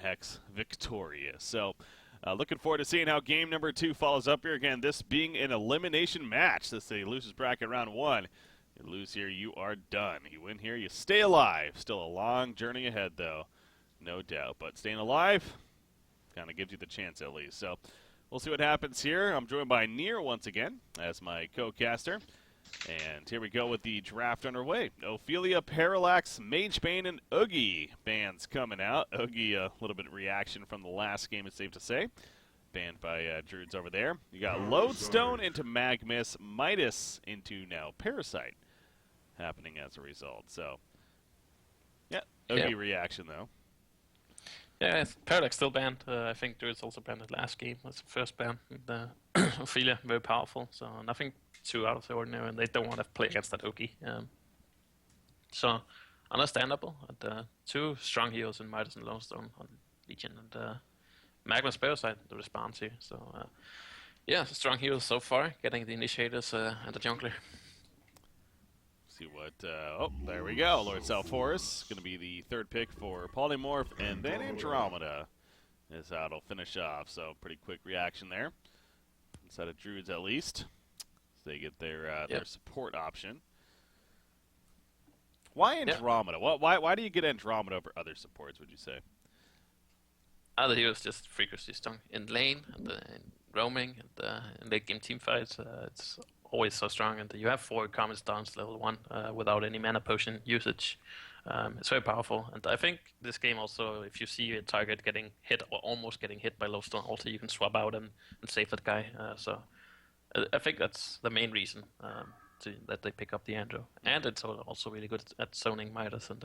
Hex victorious. So looking forward to seeing how game number 2 follows up here. Again, this being an elimination match. This is a losers bracket round 1. You lose here, you are done. You win here, you stay alive. Still a long journey ahead, though, no doubt. But staying alive kind of gives you the chance at least. So we'll see what happens here. I'm joined by Nier once again as my co-caster. And here we go with the draft underway. Ophelia, Parallax, Magebane, and Oogie bans coming out. Oogie, a little bit of reaction from the last game, it's safe to say. Banned by Druids over there. You got Lodestone into Magmus, Midas into now Parasite happening as a result. So, yeah, Oogie reaction though. Yeah, Parallax still banned. I think Druids also banned it last game. That's the first ban. And, Ophelia, very powerful, so nothing too out of the ordinary, and they don't want to play against that Oogie. So, understandable. And, 2 strong heroes in Midas and Lodestone on Legion, and Magma's Parasite, the response here. So, yeah, strong heroes so far, getting the Initiators and the Jungler. See what, oh, there we go. Lord Salforus, going to be the 3rd pick for Polymorph, and then Andromeda is how it'll finish off. So, pretty quick reaction there. Inside of Druids at least. So they get their support option. Why Andromeda? Why do you get Andromeda over other supports, would you say? Other heroes just frequently strong in lane, and in roaming, and in late game team fights. It's always so strong, and you have 4 common stuns level 1 without any mana potion usage. It's very powerful, and I think this game also, if you see a target getting hit or almost getting hit by Lodestone, also you can swap out and save that guy. So I think that's the main reason that they pick up the Andro, and it's also really good at zoning Midas and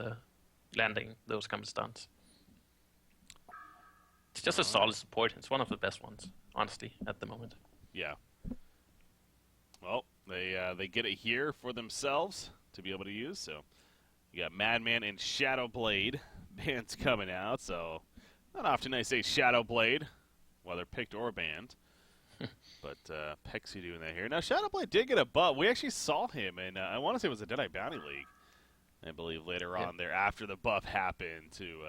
landing those common stuns. It's just a solid support. It's one of the best ones, honestly, at the moment. Yeah. Well, they get it here for themselves to be able to use. So you got Madman and Shadowblade bans coming out. So not often I say Shadowblade, whether picked or banned. But Pexy doing that here. Now Shadowblade did get a buff. We actually saw him, and I want to say it was a Deadeye Bounty League, I believe, later on there after the buff happened to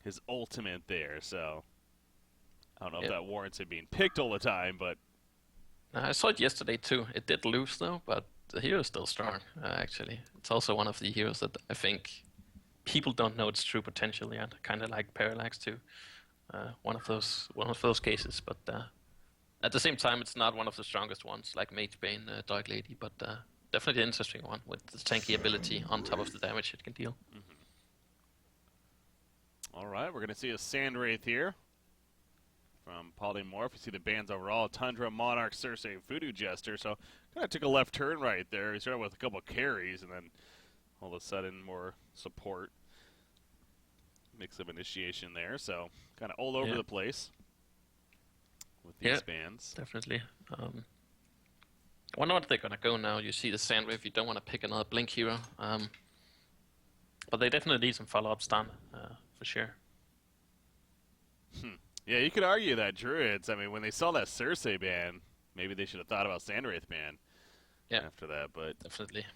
his ultimate there. So I don't know if that warrants it being picked all the time, but I saw it yesterday too. It did lose though, but the hero is still strong. Actually, it's also one of the heroes that I think people don't know its true potential yet. Kind of like Parallax too. One of those cases, but at the same time, it's not one of the strongest ones like Magebane, Dark Lady, but definitely an interesting one with the tanky ability on top of the damage it can deal. All right, we're going to see a Sandwraith here from Polymorph. You see the bans overall: Tundra, Monarch, Cersei, Voodoo Jester. So kind of took a left turn right there. He started with a couple of carries, and then all of a sudden more support. Mix of initiation there, so kind of all over the place with these bans. Definitely. I wonder what they're going to go now. You see the Sandwraith, you don't want to pick another Blink hero. But they definitely need some follow-up stun, for sure. Yeah, you could argue that Druids, I mean, when they saw that Cersei ban, maybe they should have thought about Sandwraith ban after that, but definitely.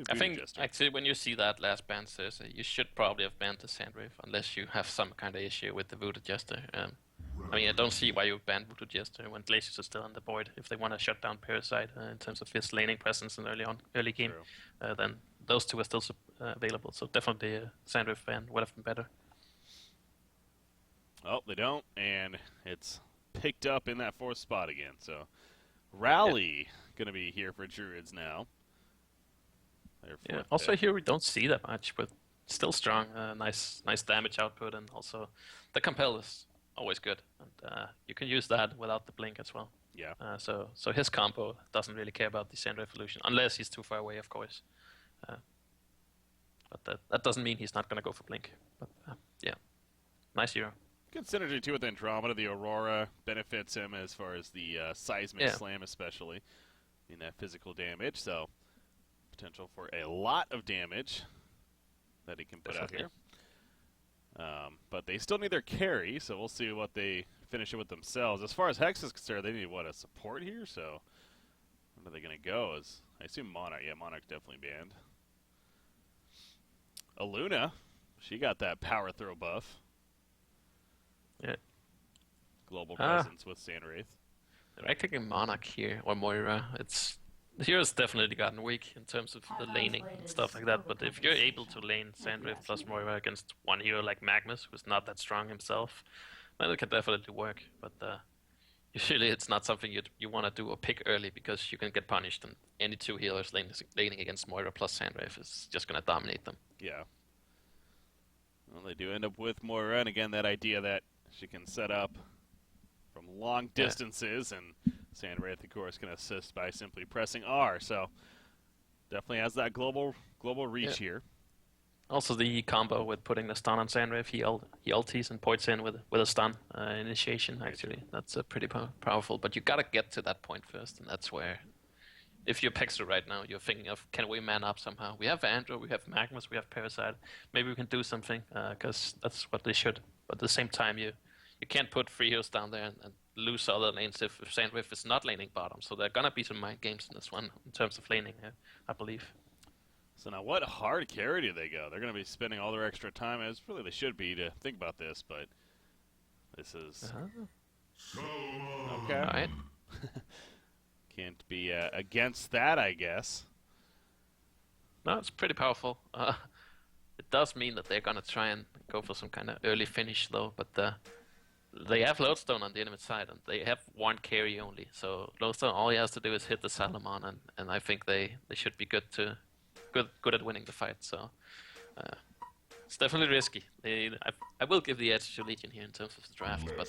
I think, actually, when you see that last ban Cersei, you should probably have banned the Sandwraith, unless you have some kind of issue with the Voodoo Jester. I mean, I don't see why you would ban Voodoo Jester when Glaciers are still on the board. If they want to shut down Parasite in terms of his laning presence in early game, then those 2 are still available. So definitely a Sandwraith ban would have been better. Oh, they don't, and it's picked up in that 4th spot again. So Rally going to be here for Druids now. Also here we don't see that much, but still strong. Nice damage output, and also the Compel is always good, and you can use that without the Blink as well. Yeah. So his combo doesn't really care about the Sandwraith evolution, unless he's too far away, of course. But that doesn't mean he's not going to go for Blink. But yeah, nice hero. Good synergy too with Andromeda. The Aurora benefits him as far as the seismic slam, especially in that physical damage. So potential for a lot of damage that he can put out here. But they still need their carry, so we'll see what they finish it with themselves. As far as Hex is concerned, they need, what, a support here? So where are they going to go? I assume Monarch. Yeah, Monarch's definitely banned. Aluna, She got that power throw buff. Yeah. Global presence with Sandwraith. They're taking Monarch here, or Moira. The hero's definitely gotten weak in terms of the laning and stuff like that, but if you're able to lane Sandwraith plus Moira against one hero like Magnus, who's not that strong himself, then it can definitely work, but usually it's not something you want to do or pick early because you can get punished, and any two healers laning against Moira plus Sandwraith is just going to dominate them. Yeah. Well, they do end up with Moira, and again, that idea that she can set up from long distances, and Sandwraith, of course, can assist by simply pressing R. So definitely has that global reach here. Also, the combo with putting the stun on Sandwraith, he ultis and points in with a stun initiation. Actually, that's pretty powerful. But you gotta get to that point first, and that's where, if you're Pexer right now, you're thinking of, can we man up somehow? We have Andrew, we have Magnus, we have Parasite. Maybe we can do something, because that's what they should. But at the same time, you can't put 3 heroes down there and lose other lanes if Sandwraith is not laning bottom. So there are gonna be some mind games in this one in terms of laning, I believe. So now what hard carry do they go? They're going to be spending all their extra time, as really they should be, to think about this, but this is... Okay. All right. Can't be against that, I guess. No, it's pretty powerful. It does mean that they're going to try and go for some kind of early finish, though, but they have Lodestone on the enemy side, and they have one carry only. So Lodestone, all he has to do is hit the Salamon, and I think they should be good at winning the fight. So it's definitely risky. I will give the edge to Legion here in terms of the draft, but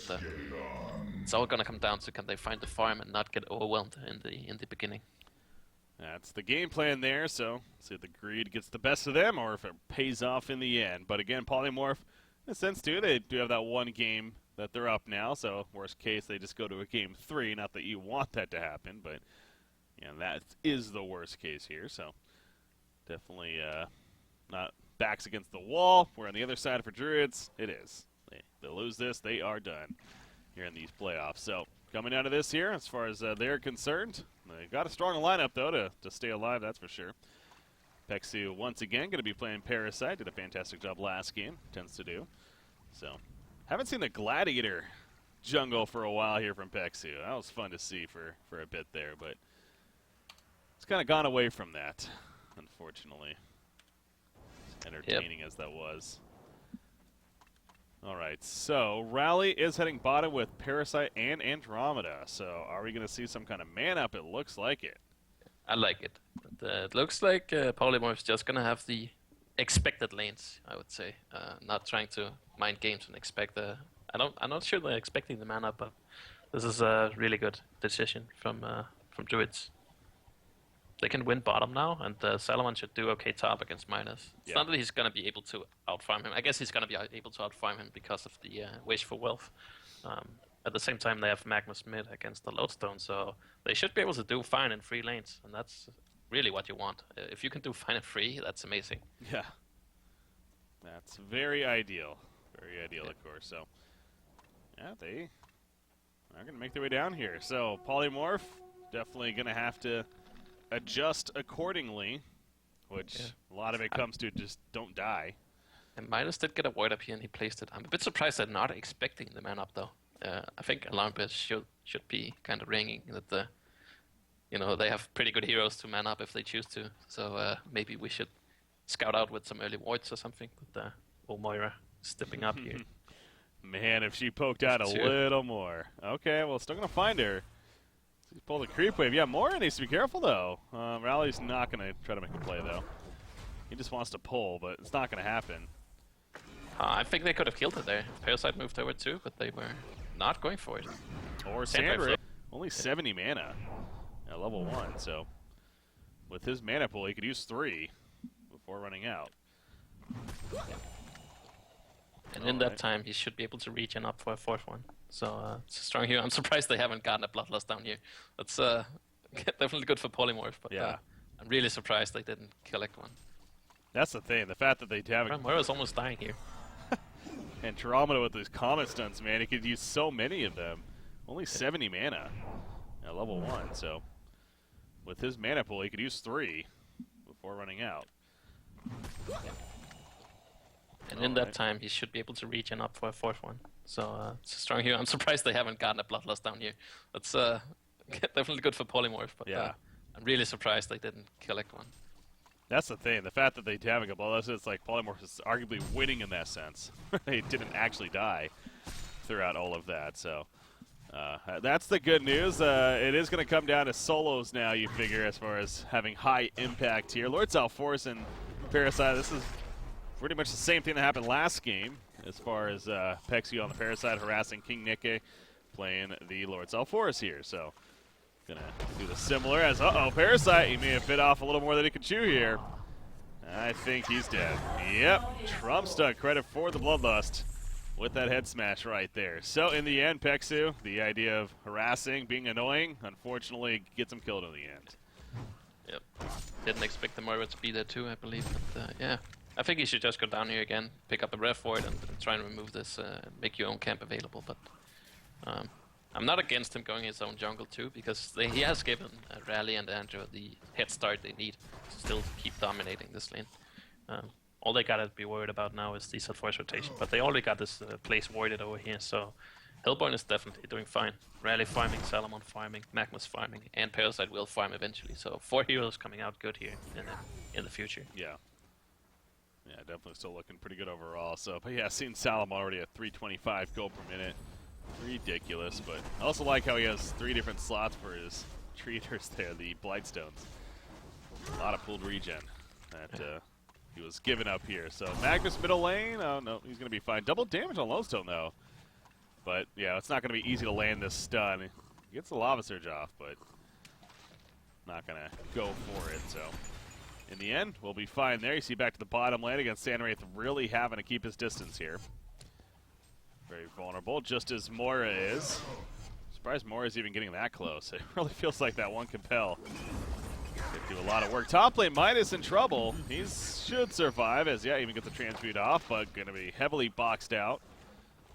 it's all gonna come down to, can they find the farm and not get overwhelmed in the beginning. That's the game plan there, so see if the greed gets the best of them or if it pays off in the end. But again, Polymorph, in a sense too, they do have that one game that they're up now, so worst case they just go to a game 3. Not that you want that to happen, but that is the worst case here, so definitely not backs against the wall. We're on the other side for Druids. It is. They lose this, they are done here in these playoffs. So coming out of this here, as far as they're concerned, they got a strong lineup, though, to stay alive, that's for sure. Pexu, once again, going to be playing Parasite. Did a fantastic job last game, tends to do. So haven't seen the Gladiator jungle for a while here from Pexu. That was fun to see for a bit there, but it's kind of gone away from that, unfortunately. As entertaining as that was. All right, so Rally is heading bottom with Parasite and Andromeda. So are we going to see some kind of man up? It looks like it. I like it. It looks like Polymorph's just going to have the expected lanes, I would say. Not trying to mind games and expect I'm not sure they're expecting the man up, but this is a really good decision from Druids. They can win bottom now, and Salamon should do okay top against Minus. It's not that he's going to be able to outfarm him. I guess he's going to be able to outfarm him because of the Wish for Wealth. At the same time, they have Magnus mid against the Lodestone, so they should be able to do fine in 3 lanes, and that's really what you want. If you can do fine in 3, that's amazing. Yeah. That's very ideal. Very ideal, of course. So, yeah, they are going to make their way down here. So, Polymorph, definitely going to have to adjust accordingly, which a lot of it comes to just don't die. And Minus did get a void up here, and he placed it. I'm a bit surprised they're not expecting the man up, though. I think alarm bells should be kind of ringing that they have pretty good heroes to man up if they choose to. So maybe we should scout out with some early voids or something. But Moira stepping up here. Man, if she poked out a little more. Okay, well, still gonna find her. She's pulled the creep wave. Yeah, Moira needs to be careful though. Rally's not gonna try to make a play though. He just wants to pull, but it's not gonna happen. I think they could have killed it there. Parasite moved over too, but they were not going for it. Or Sandra, only 70 mana at level 1, so with his mana pool, he could use 3 before running out. And in that time, he should be able to regen up for a 4th one. So it's a strong hero. I'm surprised they haven't gotten a Bloodlust down here. That's definitely good for Polymorph, but I'm really surprised they didn't collect one. That's the thing, the fact that they haven't... Moira's almost dying here. And Andromeda with these comet stunts, man, he could use so many of them. Only 70 mana at level 1, so with his mana pool, he could use 3 before running out. And in that time, he should be able to regen up for a 4th one. So it's a strong hero. I'm surprised they haven't gotten a Bloodlust down here. That's definitely good for Polymorph, but I'm really surprised they didn't collect one. That's the thing. The fact that they haven't got Bloodlust, it's like Polymorph is arguably winning in that sense. They didn't actually die throughout all of that, so that's the good news. It is going to come down to solos now, you figure, as far as having high impact here. Lord Salforce and Parasite, this is pretty much the same thing that happened last game, as far as Pexio on the Parasite harassing King Nikke, playing the Lord Salforce here. So, gonna do the similar as, Parasite, he may have bit off a little more than he could chew here. I think he's dead. Yep, Trumpstuck, credit for the Bloodlust with that head smash right there. So, in the end, Pexu, the idea of harassing, being annoying, unfortunately gets him killed in the end. Yep, didn't expect the Moira to be there too, I believe, but yeah. I think you should just go down here again, pick up a Rev Void, and try and remove this, make your own camp available. But I'm not against him going his own jungle too, because he has given Rally and Andrew the head start they need to still keep dominating this lane. All they gotta be worried about now is the Salforce rotation, but they already got this place voided over here, so Hellborn is definitely doing fine. Rally farming, Salamon farming, Magmus farming, and Parasite will farm eventually. So 4 heroes coming out good here in the future. Yeah. Yeah, definitely still looking pretty good overall. So, but yeah, seeing Salam already at 325 gold per minute. Ridiculous, but I also like how he has 3 different slots for his treaters there, the Blightstones. A lot of pooled regen that he was giving up here. So, Magnus middle lane, oh no, he's going to be fine. Double damage on Lowstone though. But yeah, it's not going to be easy to land this stun. He gets the Lava Surge off, but not going to go for it, so. In the end, we'll be fine there. You see back to the bottom lane against Sandwraith really having to keep his distance here. Very vulnerable, just as Moira is. Surprised Moira's even getting that close. It really feels like that one Compel could do a lot of work. Top lane, Midas in trouble. He should survive as, even gets the transmute off, but going to be heavily boxed out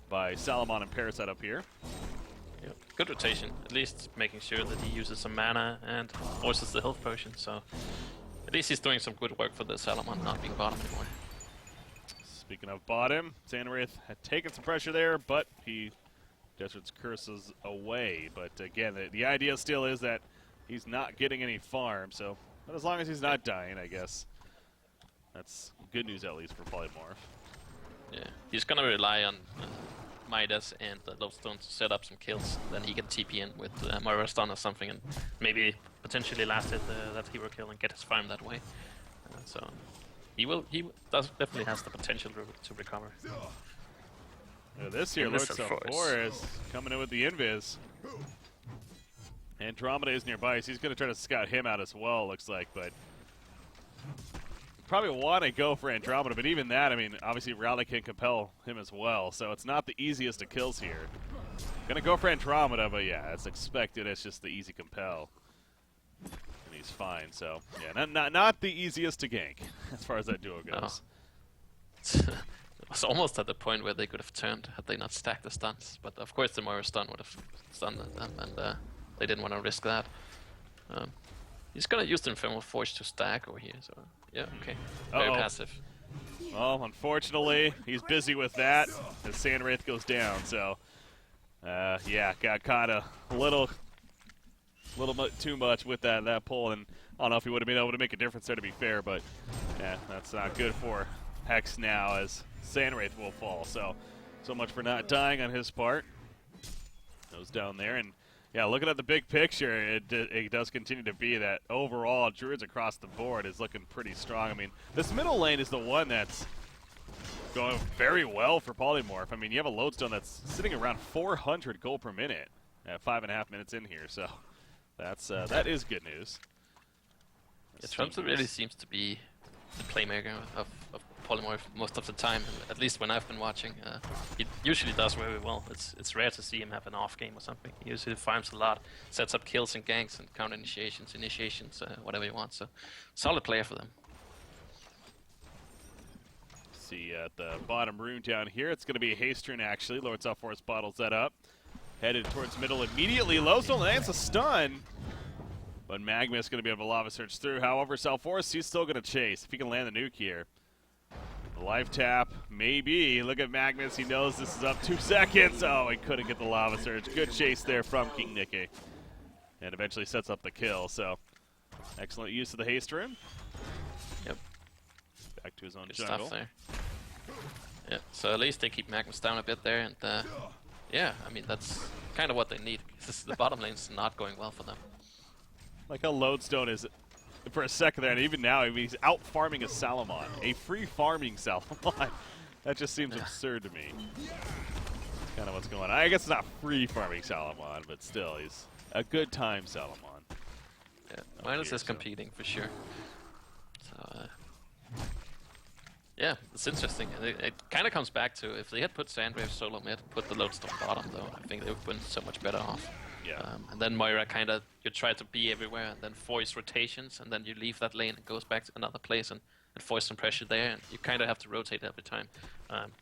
by Salamon and Parasite up here. Yep. Good rotation, at least making sure that he uses some mana and forces the health potion, so at least he's doing some good work for the Salamon not being bottom anymore. Speaking of bottom, Sandwraith had taken some pressure there, but he Desert's curses away. But again, the idea still is that he's not getting any farm, so but as long as he's not dying, I guess that's good news at least for Polymorph. Yeah, he's gonna rely on Midas and Lodestone to set up some kills. Then he can TP in with Moira stun or something, and maybe potentially last hit that hero kill and get his farm that way. So he definitely has the potential to recover. This year, Lord Salforce is coming in with the Invis. Andromeda is nearby, so he's going to try to scout him out as well, looks like, but probably want to go for Andromeda, but even that, I mean, obviously Rally can compel him as well, so it's not the easiest of kills here. Gonna go for Andromeda, but yeah, as expected, it's just the easy compel. And he's fine, so yeah, not the easiest to gank, as far as that duo goes. No. It was almost at the point where they could have turned had they not stacked the stuns, but of course the Moira stun would have stunned them, and they didn't want to risk that. He's gonna use the Infernal Forge to stack over here, so yeah, okay. Very passive. Well, unfortunately, he's busy with that as Sandwraith goes down, so yeah, got kind of a little bit too much with that pull, and I don't know if he would have been able to make a difference there, to be fair, but yeah, that's not good for Hex now, as Sandwraith will fall. So much for not dying on his part. Goes down there, and yeah, looking at the big picture, it does continue to be that overall Druids across the board is looking pretty strong. I mean, this middle lane is the one that's going very well for Polymorph. I mean, you have a Lodestone that's sitting around 400 gold per minute at 5.5 minutes in here, so that's that is good news. Yeah, Trumpster really seems to be the playmaker of Polymorph most of the time, at least when I've been watching. He usually does very well. It's rare to see him have an off game or something. He usually farms a lot, sets up kills and ganks and counter initiations, whatever you want. So, solid player for them. See at the bottom room down here, it's going to be a haste turn actually. Lord Salforce bottles that up. Headed towards middle immediately. Lowstone lands a stun. But Magma is going to be able to lava surge through. However, Salforce, he's still going to chase if he can land the nuke here. Life tap, maybe. Look at Magnus. He knows this is up 2 seconds. Oh, he couldn't get the lava surge. Good chase there from King Nicky. And eventually sets up the kill. So, excellent use of the haste rune. Yep. Back to his own Good jungle. stuff there. Yeah, so at least they keep Magnus down a bit there. And yeah, I mean, that's kind of what they need. The bottom lane's not going well for them. Like how Lodestone is for a second there, and even now, I mean, he's out farming a Salamon. A free farming Salamon. That just seems absurd to me. That's kind of what's going on. I guess it's not free farming Salamon, but still, he's a good time Salamon. Yeah, Minus is competing for sure. So, yeah, it's interesting. It kind of comes back to if they had put Sandwave solo mid, put the Lodestone bottom though, I think they would have been so much better off. Yeah. And then Moira you try to be everywhere and then force rotations, and then you leave that lane and goes back to another place and force some pressure there, and you kind of have to rotate every time.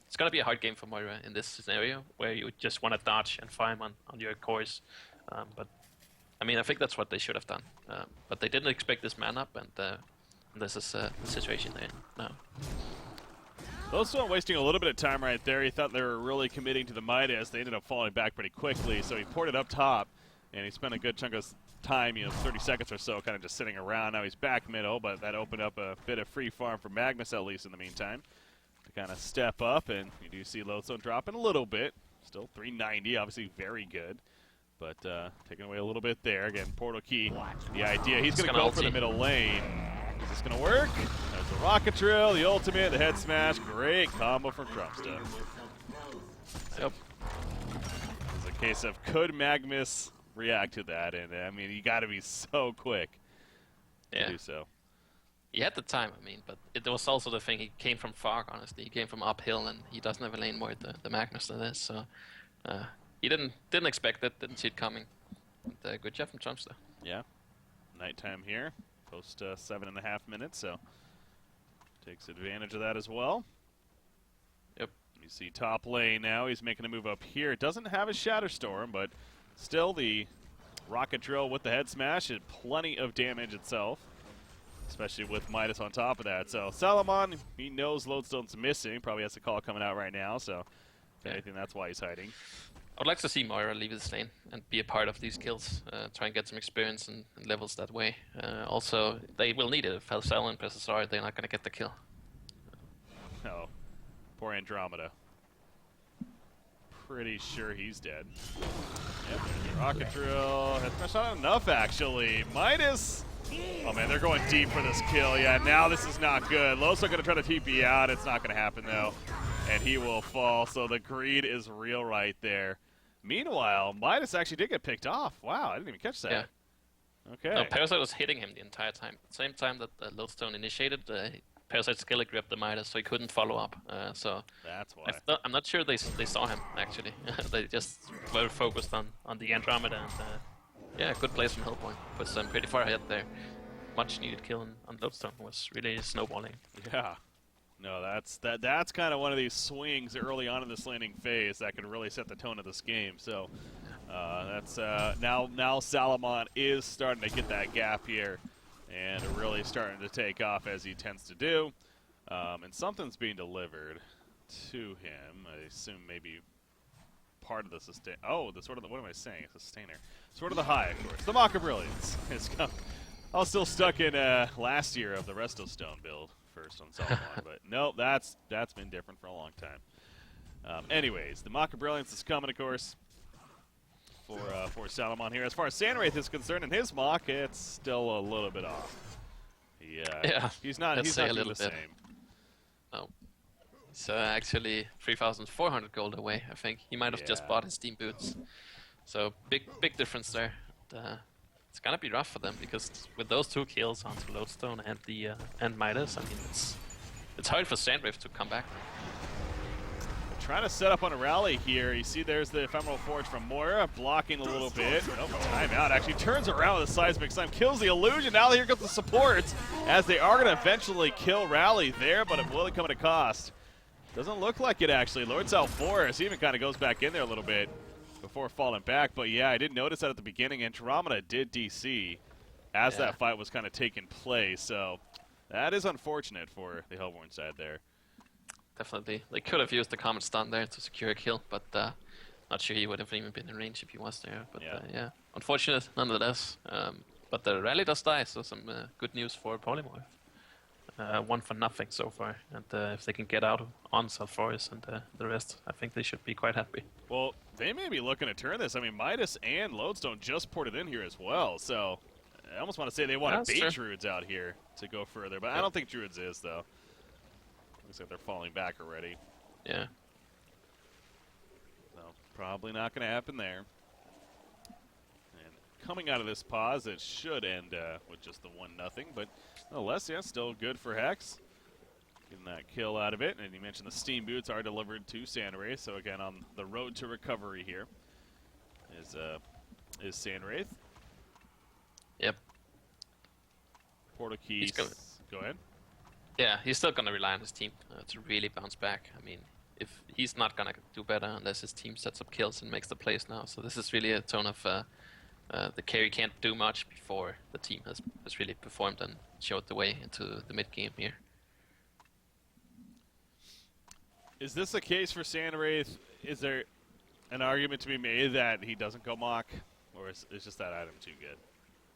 It's going to be a hard game for Moira in this scenario where you just want to dodge and farm on your cores. But I mean, I think that's what they should have done. But they didn't expect this man up, and this is the situation they're in now. Also wasting a little bit of time right there. He thought they were really committing to the Midas. They ended up falling back pretty quickly, so he ported up top, and he spent a good chunk of time, 30 seconds or so, kind of just sitting around. Now he's back middle, but that opened up a bit of free farm for Magnus, at least in the meantime, to kind of step up, and you do see Lodestone dropping a little bit. Still 390, obviously very good, but taking away a little bit there. Again, Portal Key, the idea. He's going to go for the middle lane. Is this going to work? There's the Rocket Drill, the ultimate, the head smash. Great combo from Crumpsta. Yep. It's a case of could Magnus react to that? And I mean, you got to be so quick to do so. He had the time, I mean, but it was also the thing. He came from far, honestly. He came from uphill, and he doesn't have a lane more the Magnus than this. So he didn't expect it, didn't see it coming. And, good job from Crumpsta. Yeah. Nighttime here. Post 7.5 minutes, so takes advantage of that as well. Yep. You see top lane now. He's making a move up here. Doesn't have a Shatter Storm, but still the Rocket Drill with the head smash and plenty of damage itself, especially with Midas on top of that. So Salamon, he knows Lodestone's missing. Probably has a call coming out right now, so if anything, that's why he's hiding. I would like to see Moira leave this lane and be a part of these kills, try and get some experience and levels that way. Also, they will need it. If Falcel and PSSR, they're not going to get the kill. Oh, poor Andromeda. Pretty sure he's dead. Yep, there's the Rocket Drill. That's not enough, actually. Midas. Oh, man, they're going deep for this kill. Yeah, now this is not good. Loso going to try to TP out. It's not going to happen, though. And he will fall, so the greed is real right there. Meanwhile, Midas actually did get picked off. Wow, I didn't even catch that. Yeah. Okay. No, Parasite was hitting him the entire time. Same time that Lodestone initiated, Parasite skill gripped the Midas, so he couldn't follow up. So that's why. I'm not sure they saw him, actually. They just were focused on the Andromeda. And, yeah, good plays from Hellpoint. Puts them pretty far ahead there. Much needed kill on Lodestone was really snowballing. Yeah. No, that's kind of one of these swings early on in this landing phase that can really set the tone of this game. So that's now Salamon is starting to get that gap here and really starting to take off as he tends to do. And something's being delivered to him. I assume maybe part of the sustain. Oh, the sort of the, what am I saying? A sustainer. Sort of the high, of course. The Mock of Brilliance is coming. I was still stuck in last year of the Resto Stone build. First on Salamon, but no, that's been different for a long time. Anyways, the Mock of Brilliance is coming, of course, for Salamon here. As far as Sandwraith is concerned, in his Mock, it's still a little bit off. Yeah, he's not doing the same. No, it's actually 3,400 gold away. I think he might have just bought his Steam boots. So big difference there. It's gonna be rough for them because with those 2 kills onto Lodestone and the and Midas, I mean it's hard for Sandwave to come back. Trying to set up on a rally here. You see there's the Ephemeral Forge from Moira, blocking a little bit. Oh, timeout. Actually turns around with a seismic slam, kills the illusion. Now here comes the supports as they are going to eventually kill Rally there, but it will come at a cost. Doesn't look like it, actually. Lord Salforus even kind of goes back in there a little bit before falling back. But yeah, I did notice that at the beginning. Andromeda did DC as that fight was kind of taking place. So that is unfortunate for the Hellborn side there. definitely. They could have used the comet stun there to secure a kill, but not sure he would have even been in range if he was there. But yeah, unfortunate nonetheless. But the rally does die, so some good news for Polymorph. 1 for nothing so far, and if they can get out on South Forest and the rest, I think they should be quite happy. Well, they may be looking to turn this. I mean, Midas and Lodestone just ported in here as well, so I almost want to say they want to bait Druids out here to go further, but I don't think Druids is, though. Looks like they're falling back already. Yeah. So, probably not going to happen there. And coming out of this pause, it should end with just the 1-0, but nonetheless, yeah, still good for Hex. Getting that kill out of it, and you mentioned the Steam Boots are delivered to Sandwraith, so again, on the road to recovery here is Sandwraith. Yep. Portal keys. Go ahead. Yeah, he's still going to rely on his team to really bounce back. I mean, if he's not going to do better unless his team sets up kills and makes the plays now. So this is really a tone of the carry can't do much before the team has really performed and showed the way into the mid-game here. Is this a case for Sandwraith? Is there an argument to be made that he doesn't go mock? Or is just that item too good?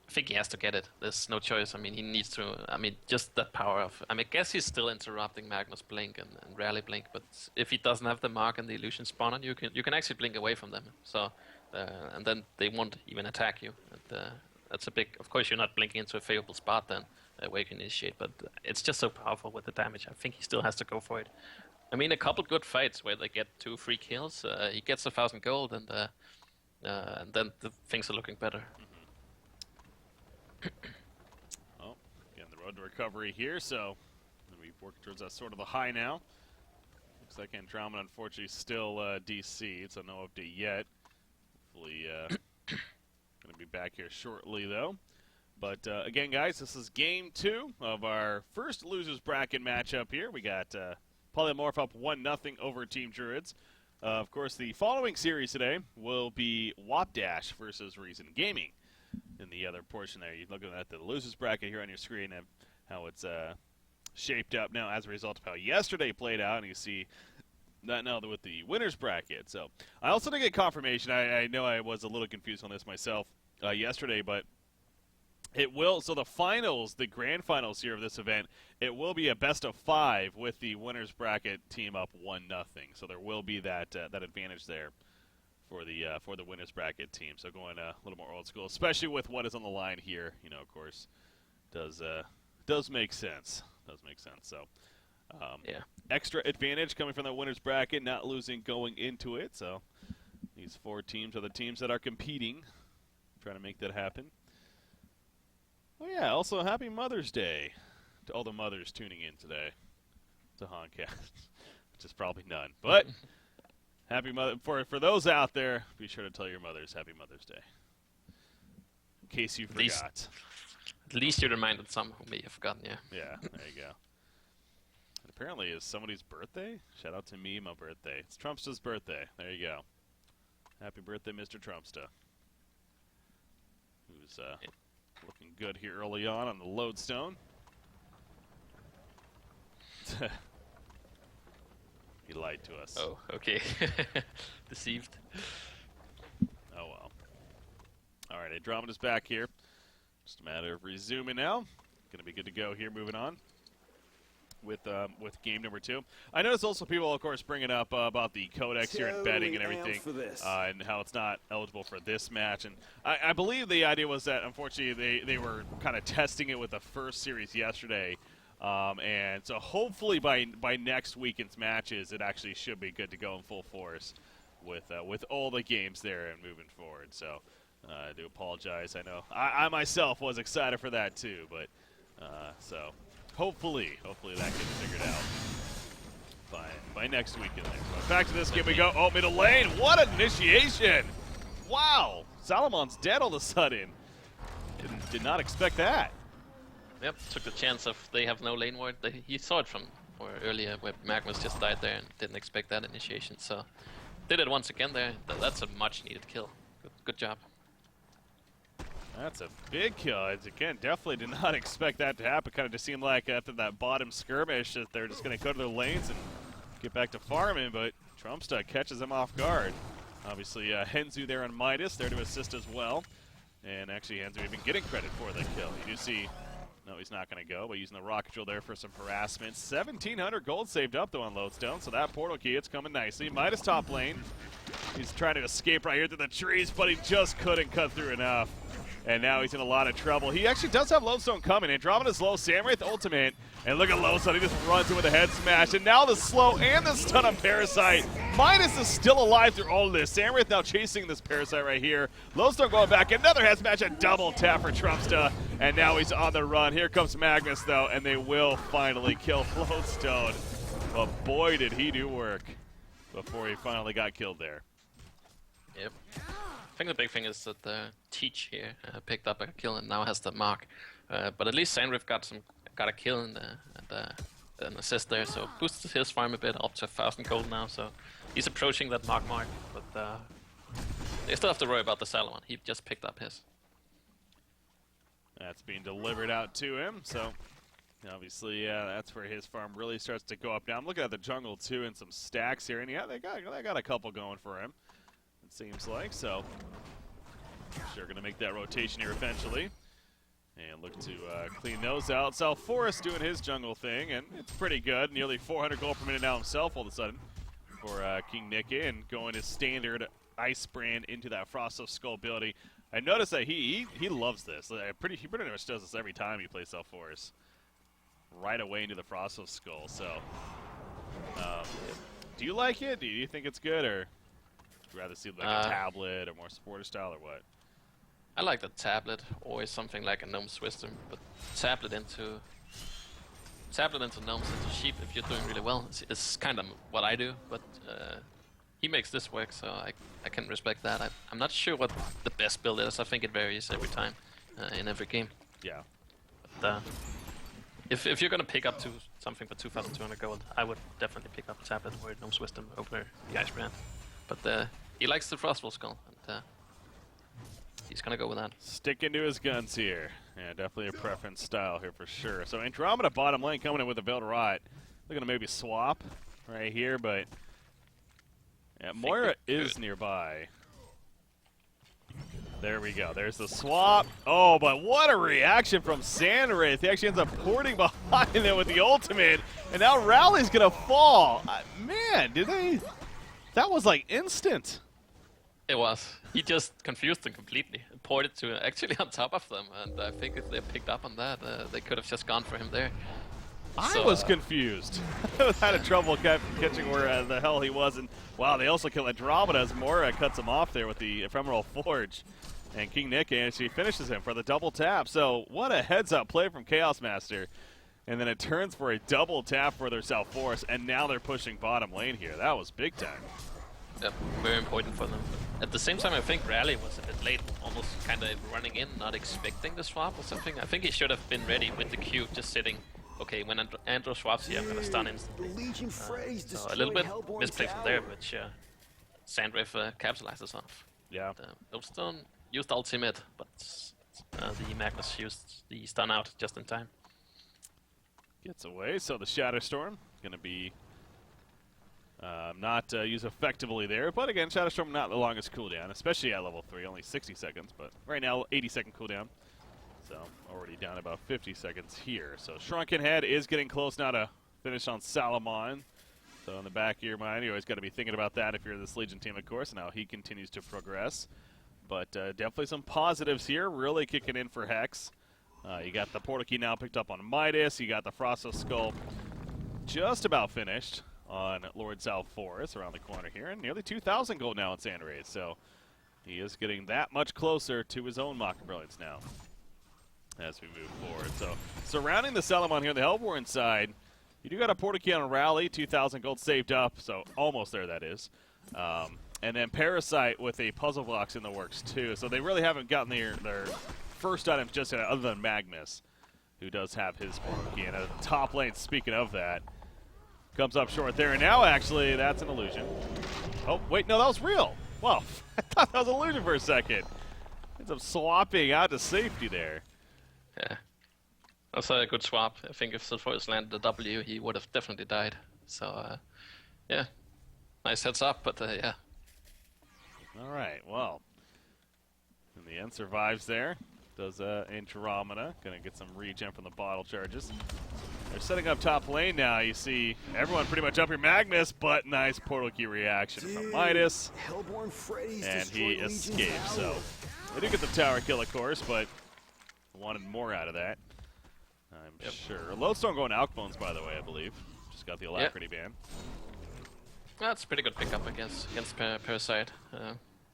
I think he has to get it. There's no choice. I mean, he needs to. I mean, just that power of. I mean, I guess he's still interrupting Magnus Blink and Rally Blink, but if he doesn't have the mark and the illusion spawn on, you can actually blink away from them. So, and then they won't even attack you. And, that's a big. Of course, you're not blinking into a favorable spot then where you can initiate, but it's just so powerful with the damage. I think he still has to go for it. I mean, a couple good fights where they get 2 free kills. He gets 1,000 gold, and then the things are looking better. Oh, again, the road to recovery here, so we work towards that sort of a high now. Looks like Andromeda, unfortunately, still DC'd, so no update yet. Hopefully, going to be back here shortly, though. But again, guys, this is Game 2 of our first losers bracket matchup here. We got Polymorph up 1-0 over Team Druids. Of course, the following series today will be Wapdash versus Reason Gaming. In the other portion there, you're looking at the losers bracket here on your screen and how it's shaped up now as a result of how yesterday played out, and you see that now with the winners bracket. So I also didn't get confirmation. I know I was a little confused on this myself yesterday, but it will. So the finals, the grand finals here of this event, it will be a best of 5 with the winners bracket team up 1-0. So there will be that advantage there for the winners bracket team. So going a little more old school, especially with what is on the line here. You know, of course, does make sense. Does make sense. So Yeah. extra advantage coming from the winners bracket, not losing going into it. So these 4 teams are the teams that are competing, trying to make that happen. Oh yeah, also happy Mother's Day to all the mothers tuning in today to Honcast, which is probably none, but. Happy Mother for those out there. Be sure to tell your mothers Happy Mother's Day, in case you forgot. At least you reminded some who may have forgotten. Yeah. Yeah, there you go. And apparently, it's somebody's birthday. Shout out to me, my birthday. It's Trumpsta's birthday. There you go. Happy birthday, Mr. Trumpsta. Who's looking good here early on the lodestone. He lied to us. Oh, okay. Deceived. Oh, well. All right, Andromeda's back here. Just a matter of resuming now. Going to be good to go here, moving on with game number 2. I noticed also people, of course, bringing up about the codex here and betting and everything, and how it's not eligible for this match. And I believe the idea was that, unfortunately, they were kind of testing it with the first series yesterday. And so hopefully by next weekend's matches, it actually should be good to go in full force with all the games there and moving forward. So I do apologize. I know I myself was excited for that too, but so hopefully that gets figured out by next weekend. But back to this game we go. Oh, middle lane. What an initiation! Wow, Salomon's dead all of a sudden. Did not expect that. Yep, took the chance of they have no lane ward. He saw it from earlier where Magnus just died there and didn't expect that initiation. So did it once again there. That's a much needed kill. Good job. That's a big kill. Again, definitely did not expect that to happen. Kind of just seemed like after that bottom skirmish that they're just going to go to their lanes and get back to farming, but Trumpsta catches him off guard. Obviously, Henzu there on Midas, there to assist as well. And actually, Henzu even getting credit for the kill. You do see, no, he's not going to go, but using the rocket drill there for some harassment. 1,700 gold saved up, though, on Lodestone, so that portal key, it's coming nicely. Midas top lane. He's trying to escape right here through the trees, but he just couldn't cut through enough. And now he's in a lot of trouble. He actually does have Lodestone coming. Andromeda's low, Samwraith ultimate. And look at Lodestone, he just runs in with a head smash. And now the slow and the stun on Parasite. Midas is still alive through all of this. Samwraith now chasing this Parasite right here. Lodestone going back, another head smash, a double tap for Trumpsta. And now he's on the run. Here comes Magnus though, and they will finally kill Lodestone. But boy, did he do work before he finally got killed there. Yep. I think the big thing is that Teach here picked up a kill and now has the mark. But at least Sandrift got a kill and an assist there, so boosts his farm a bit, up to 1,000 gold now. So he's approaching that mark, but they still have to worry about the Salomon. He just picked up his. That's being delivered out to him, so obviously that's where his farm really starts to go up. Now I'm looking at the jungle too and some stacks here, and yeah, they got a couple going for him. It seems like, so sure going to make that rotation here eventually and look to clean those out. South Forest doing his jungle thing, and it's pretty good. Nearly 400 gold per minute now himself all of a sudden for King Nicky, and going his standard Ice Brand into that Frost of Skull ability. I noticed that he loves this. He pretty much does this every time he plays South Forest. Right away into the Frost of Skull. So, do you like it? Do you think it's good, or rather see like a tablet or more supporter style, or what? I like the tablet, or something like a Gnome's Wisdom, but tablet into Gnomes into Sheep if you're doing really well. It's kind of what I do, but he makes this work, so I can respect that. I'm not sure what the best build is. I think it varies every time in every game. Yeah. But if you're gonna pick up something for 2,200 gold, I would definitely pick up tablet or Gnome's Wisdom over the Ice Brand. But he likes the Frostful Skull, and he's gonna go with that. Sticking to his guns here. Yeah, definitely a preference style here for sure. So Andromeda bottom lane coming in with a Veiled Rot. Looking to maybe swap right here, but yeah, Moira is nearby. There we go. There's the swap. Oh, but what a reaction from Sandwraith. He actually ends up porting behind them with the ultimate, and now Rowley's gonna fall. Man, did they? That was like instant. It was. He just confused them completely. Ported to actually on top of them, and I think if they picked up on that, they could have just gone for him there. I was confused. I had trouble catching where the hell he was, and wow, they also kill Andromeda as Moira cuts him off there with the Ephemeral Forge. And King Nicky actually finishes him for the double tap. So what a heads-up play from Chaos Master. And then it turns for a double tap for their South Forest, and now they're pushing bottom lane here. That was big time. Yep, very important for them. At the same time, I think Rally was a bit late, almost kind of running in, not expecting the swap or something. I think he should have been ready with the Q, just sitting, okay, when Andro swaps here, I'm going to stun instantly. So a little bit misplay from there, which Sandrift capitalizes off. Yeah. Lodestone used ultimate, but the Magnus used the stun out just in time. Gets away, so the Shadow Storm going to be not used effectively there. But again, Shadow Storm not the longest cooldown, especially at level 3, only 60 seconds. But right now, 80-second cooldown. So already down about 50 seconds here. So Shrunken Head is getting close now to finish on Salomon. So in the back of your mind, you always got to be thinking about that if you're this Legion team, of course. Now he continues to progress. But definitely some positives here, really kicking in for Hex. You got the Portal Key now picked up on Midas. You got the Frost of Skull just about finished on Lord South Forest around the corner here. And nearly 2,000 gold now in Sandray. So he is getting that much closer to his own Mock Brilliance now as we move forward. So surrounding the Salomon here on the Hellborn side, you do got a Portal Key on a Rally, 2,000 gold saved up, so almost there that is. And then Parasite with a puzzle blocks in the works too. So they really haven't gotten their first items just yet, other than Magnus, who does have his Portal Key. And a top lane, speaking of that, comes up short there. And now actually that's an illusion. Oh, wait, no, that was real. Wow, I thought that was an illusion for a second. Ends up swapping out to safety there. Yeah. That's a good swap. I think if Sulfuris landed the W, he would have definitely died. So Yeah, nice heads up, but yeah. All right, well, in the end survives there. Does Andromeda. Gonna get some regen from the bottle charges. They're setting up top lane now. You see everyone pretty much up here. Magnus, but nice portal key reaction from Midas. And he escapes. So they do get the tower kill, of course, but wanted more out of that. I'm sure. Lodestone going Alkbones, by the way, I believe. Just got the Alacrity ban. That's a pretty good pickup, I guess, against Parasite.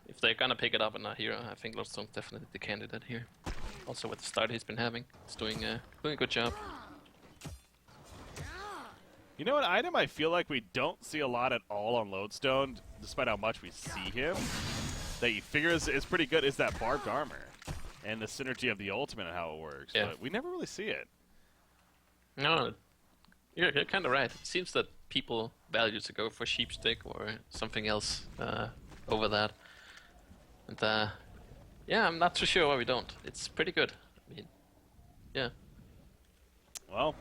If they're gonna pick it up and not hero, I think Lodestone's definitely the candidate here. Also with the start he's been having, he's doing a good job. You know what item I feel like we don't see a lot at all on Lodestone, despite how much we see him, that you figure is pretty good, is that barbed armor. And the synergy of the ultimate and how it works. Yeah. But we never really see it. No, you're kind of right. It seems that people value to go for Sheepstick or something else over that. And yeah, I'm not too sure why we don't. It's pretty good. I mean, yeah. Well,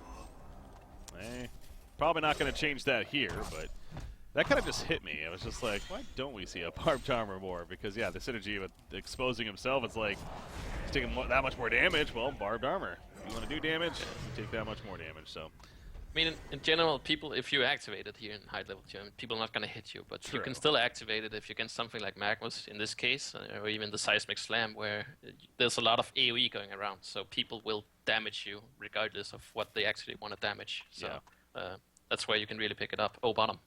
probably not going to change that here, but that kind of just hit me. I was just like, why don't we see a barbed armor more? Because, yeah, the synergy with exposing himself, it's like, he's taking that much more damage. Well, barbed armor. If you want to do damage, you take that much more damage. So, I mean, in general, people, if you activate it here in high-level gym, people are not going to hit you, but True. you can still activate it if you get something like Magnus in this case, or even the Seismic Slam, where there's a lot of AoE going around, so people will damage you regardless of what they actually want to damage. So that's where you can really pick it up. Oh, bottom.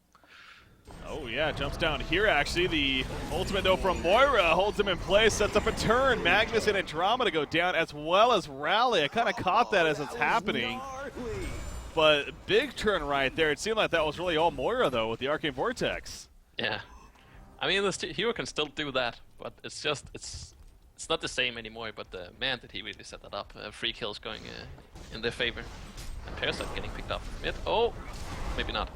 Oh, yeah, jumps down here, actually. The ultimate, though, from Moira holds him in place, sets up a turn. Magnus and Andromeda go down, as well as Rally. I kind of caught that as it's happening. But big turn right there. It seemed like that was really all Moira, though, with the Arcane Vortex. Yeah. I mean, the hero can still do that, but it's just, it's not the same anymore, but man, did he really set that up. 3 kills going in their favor. And Parasite getting picked up from it. Oh, maybe not.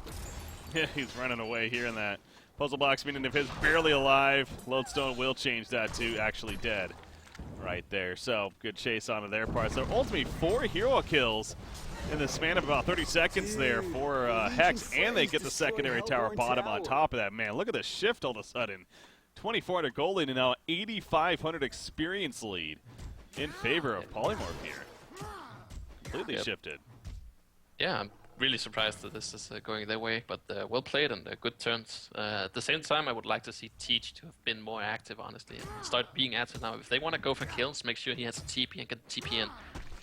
Yeah, he's running away here in that puzzle box, meaning if he's barely alive, Lodestone will change that to actually dead right there. So, good chase onto their part. So, ultimately, 4 hero kills in the span of about 30 seconds there for Hex, and they get the secondary tower bottom on top of that. Man, look at the shift all of a sudden. 2,400 gold lead and now 8,500 experience lead in favor of Polymorph here. Completely shifted. Yeah, I'm really surprised that this is going their way, but well played and good turns. At the same time, I would like to see Teach to have been more active, honestly, and start being active now. If they want to go for kills, make sure he has a TP and get the TP in.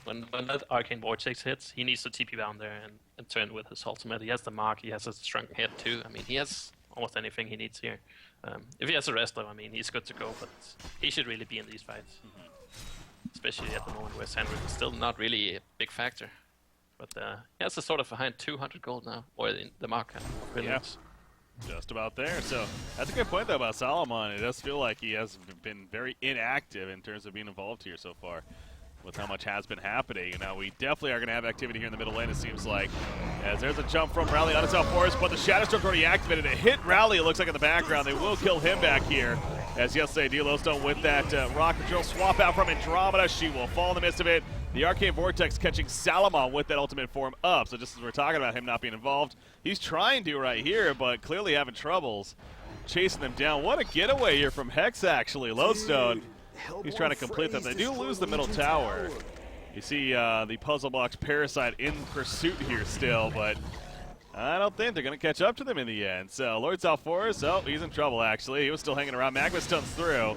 When that Arcane Vortex hits, he needs to TP down there and turn with his ultimate. He has the mark, he has a shrunken head too. I mean, he has almost anything he needs here. If he has a rest though, I mean, he's good to go, but he should really be in these fights. Especially at the moment where Sandwich is still not really a big factor. But he has a sort of behind 200 gold now, or in the mark. Yes. Just about there. So that's a good point though about Solomon. It does feel like he has been very inactive in terms of being involved here so far, with how much has been happening. And now we definitely are going to have activity here in the middle lane, it seems like. As there's a jump from Rally on his Forest, but the Shatterstroke already activated. It hit Rally, it looks like, in the background. They will kill him back here. As yes, they do. Lodestone with that rocket drill swap out from Andromeda. She will fall in the midst of it. The Arcane Vortex catching Salomon with that ultimate form up. So just as we're talking about him not being involved, he's trying to right here, but clearly having troubles chasing them down. What a getaway here from Hex, actually. Lodestone, he's trying to complete that. They do lose the middle tower. You see the puzzle box Parasite in pursuit here still, but I don't think they're going to catch up to them in the end. So Lord Southforest, oh, he's in trouble, actually. He was still hanging around. Magma stuns through.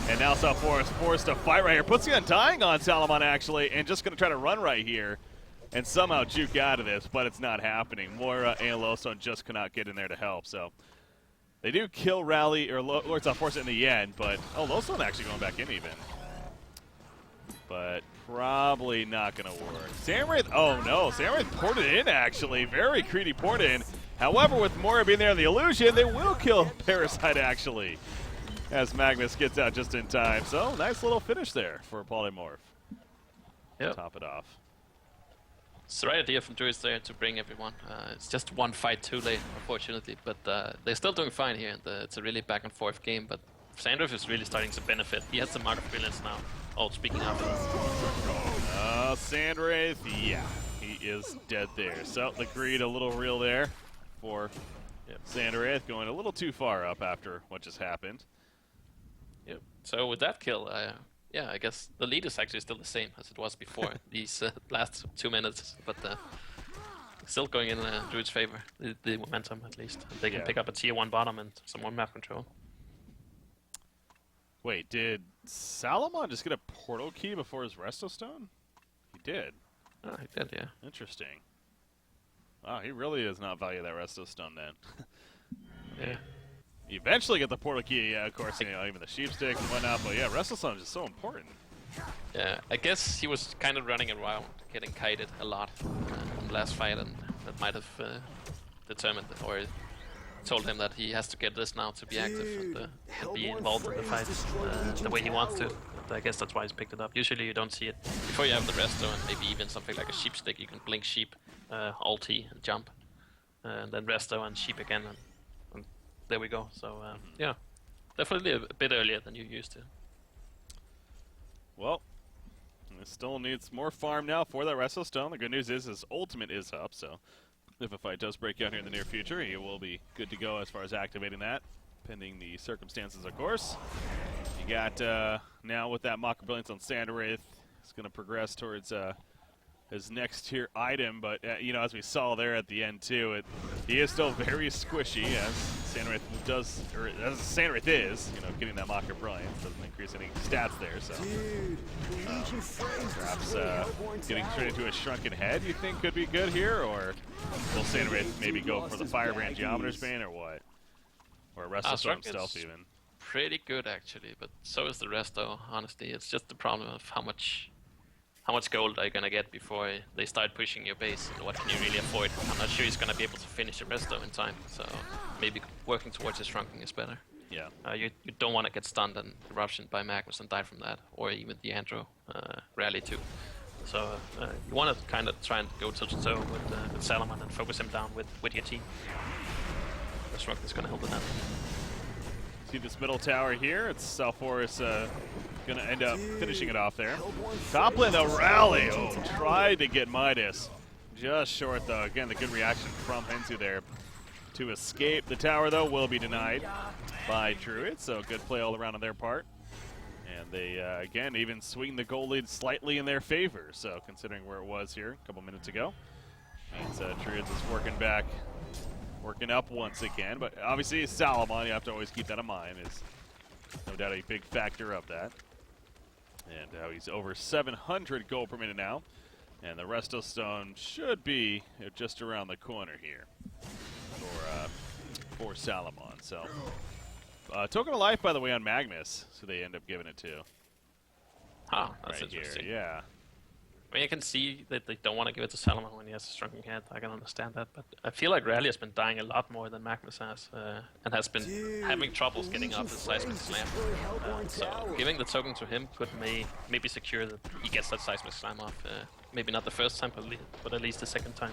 And now Southforest forced to fight right here. Puts the Undying on Salomon, actually, and just going to try to run right here and somehow juke out of this, but it's not happening. Moira and Lodestone just cannot get in there to help. So they do kill Rally, or Lord Southforest in the end, but, oh, Lodestone actually going back in even. But probably not going to work. Samwraith, oh no, Samwraith poured it in, actually. Very greedy poured in. However, with Moira being there in the illusion, they will kill Parasite, actually, as Magnus gets out just in time. So, nice little finish there for Polymorph. Yep. Top it off. It's the right idea from Druids there to bring everyone. It's just one fight too late, unfortunately, but they're still doing fine here. And, it's a really back and forth game, but Sandriff is really starting to benefit. He has the Mark of Brilliance now. Oh, speaking of. Sandwraith, yeah, he is dead there. So the greed a little real there for Yep. Sanderaith going a little too far up after what just happened. Yep. So with that kill, yeah, I guess the lead is actually still the same as it was before these last 2 minutes, but still going in Druid's favor, the momentum at least. They can pick up a tier 1 bottom and some more map control. Wait, did Salomon just get a portal key before his Resto Stone? He did. Oh, he did, yeah. Interesting. Wow, he really does not value that Resto Stone then. Yeah. You eventually get the portal key, yeah, of course, you know, even the sheep stick and whatnot, but yeah, Resto Stone is just so important. Yeah, I guess he was kind of running around, getting kited a lot in the last fight, and that might have determined or told him that he has to get this now to be active and be involved in the fight the way he wants to. But I guess that's why he's picked it up. Usually you don't see it before you have the resto and maybe even something like a sheep stick. You can blink sheep, ulti and jump, and then resto and sheep again, and there we go. So yeah, definitely a bit earlier than you used to. Well, it still needs more farm now for that Resto Stone. The good news is his ultimate is up, so if a fight does break out here in the near future, he will be good to go as far as activating that, pending the circumstances, of course. You got, now with that Mock Brilliance on Sanderaith, he's going to progress towards his next tier item, but, you know, as we saw there at the end, too, he is still very squishy, as Sanderaith does, or as Sanderaith is, you know, getting that Mock Brilliance doesn't increase any stats there, so perhaps getting straight into a Shrunken Head, you think could be good here, or will Sanderaith maybe go for the Firebrand Geometer's Bane, or what? Or a Resto Storm Stealth, even. Pretty good, actually, but so is the resto, honestly. It's just the problem of how much gold are you gonna get before they start pushing your base, and what can you really afford? I'm not sure he's gonna be able to finish the resto in time, so maybe working towards his shrunking is better. Yeah. You don't want to get stunned and eruption by Magnus and die from that, or even the Andro rally too. So you want to kind of try and go toe to toe with Salomon and focus him down with your team. The shrunk is gonna help with that. See this middle tower here. It's Salforus going to end up finishing it off there. Top lane, the rally. Oh, tried to get Midas. Just short, though. Again, the good reaction from Hensu there to escape. The tower, though, will be denied by Druid, so good play all around on their part. And they, again, even swing the goal lead slightly in their favor, so considering where it was here a couple minutes ago. And Druids is working up once again, but obviously Salomon, you have to always keep that in mind, is no doubt a big factor of that. And he's over 700 gold per minute now, and the Resto Stone should be just around the corner here for Salomon. So Token of Life, by the way, on Magnus, so they end up giving it to. Oh, that's right interesting. Here. Yeah. I mean, I can see that they don't want to give it to Salomon when he has a Shrunken Head. I can understand that, but I feel like Rally has been dying a lot more than Magnus has, and has been having troubles getting off his Seismic Slam. So giving the token to him could maybe secure that he gets that Seismic Slam off. Maybe not the first time, but at least the second time.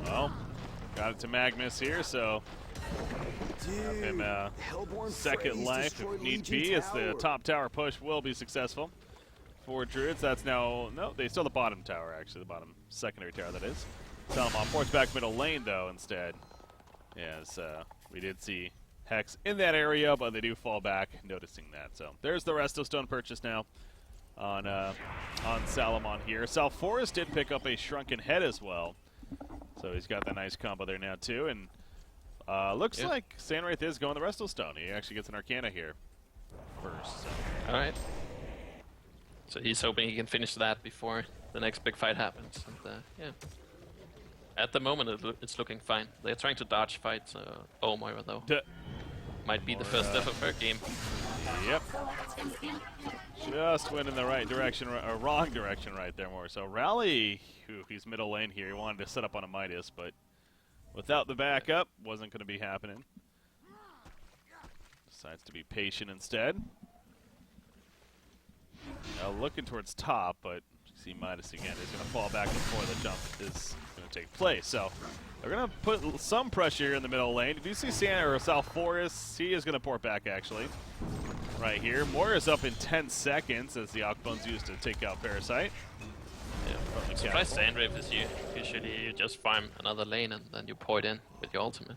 Well, got it to Magnus here, so have him second life if need be, as the top tower push will be successful for Druids. That's now, no, they still the bottom tower, actually, the bottom secondary tower, that is. Salomon force back middle lane, though, instead. Yes, we did see Hex in that area, but they do fall back, noticing that. So there's the Resto Stone purchase now on Salomon here. Salforus did pick up a Shrunken Head as well, so he's got that nice combo there now, too. And looks like Sanderaith is going the Resto Stone. He actually gets an Arcana here first. So. All right. So he's hoping he can finish that before the next big fight happens. And, yeah. At the moment, it's looking fine. They're trying to dodge fights. Moira, though. Might be the first death of her game. Yep. Just went in the right direction, or wrong direction right there, more. So Rally, he's middle lane here. He wanted to set up on a Midas, but without the backup, wasn't going to be happening. Decides to be patient instead. Now looking towards top, but you see Midas again. He's going to fall back before the jump is going to take place. So they're going to put some pressure here in the middle lane. If you see Salforus, he is going to port back, actually. Right here. Moira's up in 10 seconds as the Akbun's used to take out Parasite. Yeah. from the Surprise castle. Sandwave is usually you just farm another lane and then you pour it in with your ultimate.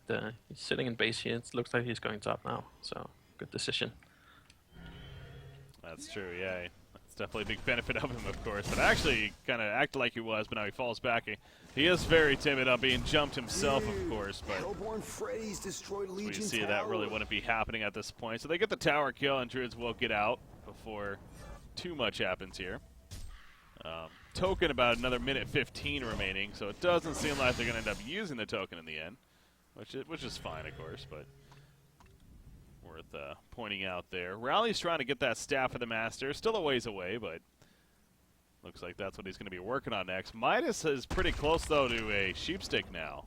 But he's sitting in base here. It looks like he's going top now, so good decision. That's true, yeah. That's definitely a big benefit of him, of course. But actually, he kind of acted like he was, but now he falls back. He is very timid on being jumped himself, of course, but we see that really wouldn't be happening at this point. So they get the tower kill, and Druids will get out before too much happens here. Token about another minute 15 remaining, so it doesn't seem like they're going to end up using the token in the end, which is fine, of course, but worth pointing out there. Rally's trying to get that staff of the Master. Still a ways away, but looks like that's what he's going to be working on next. Midas is pretty close, though, to a sheepstick now.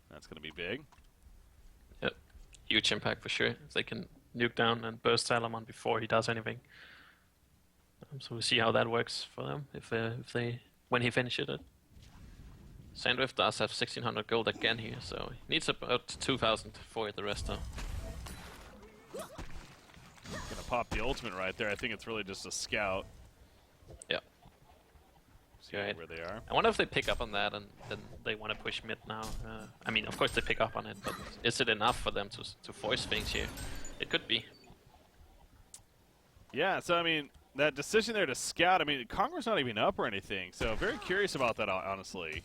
That's going to be big. Yep, huge impact for sure. If they can nuke down and burst Salamon before he does anything. So we'll see how that works for them if they when he finishes it. Sandwave does have 1600 gold again here, so he needs about 2000 for the rest though. Gonna pop the ultimate right there. I think it's really just a scout. Yeah. See where they are. I wonder if they pick up on that and then they want to push mid now. I mean, of course they pick up on it, but is it enough for them to force things here? It could be. Yeah, so I mean, that decision there to scout, I mean, Congor's not even up or anything, so very curious about that, honestly.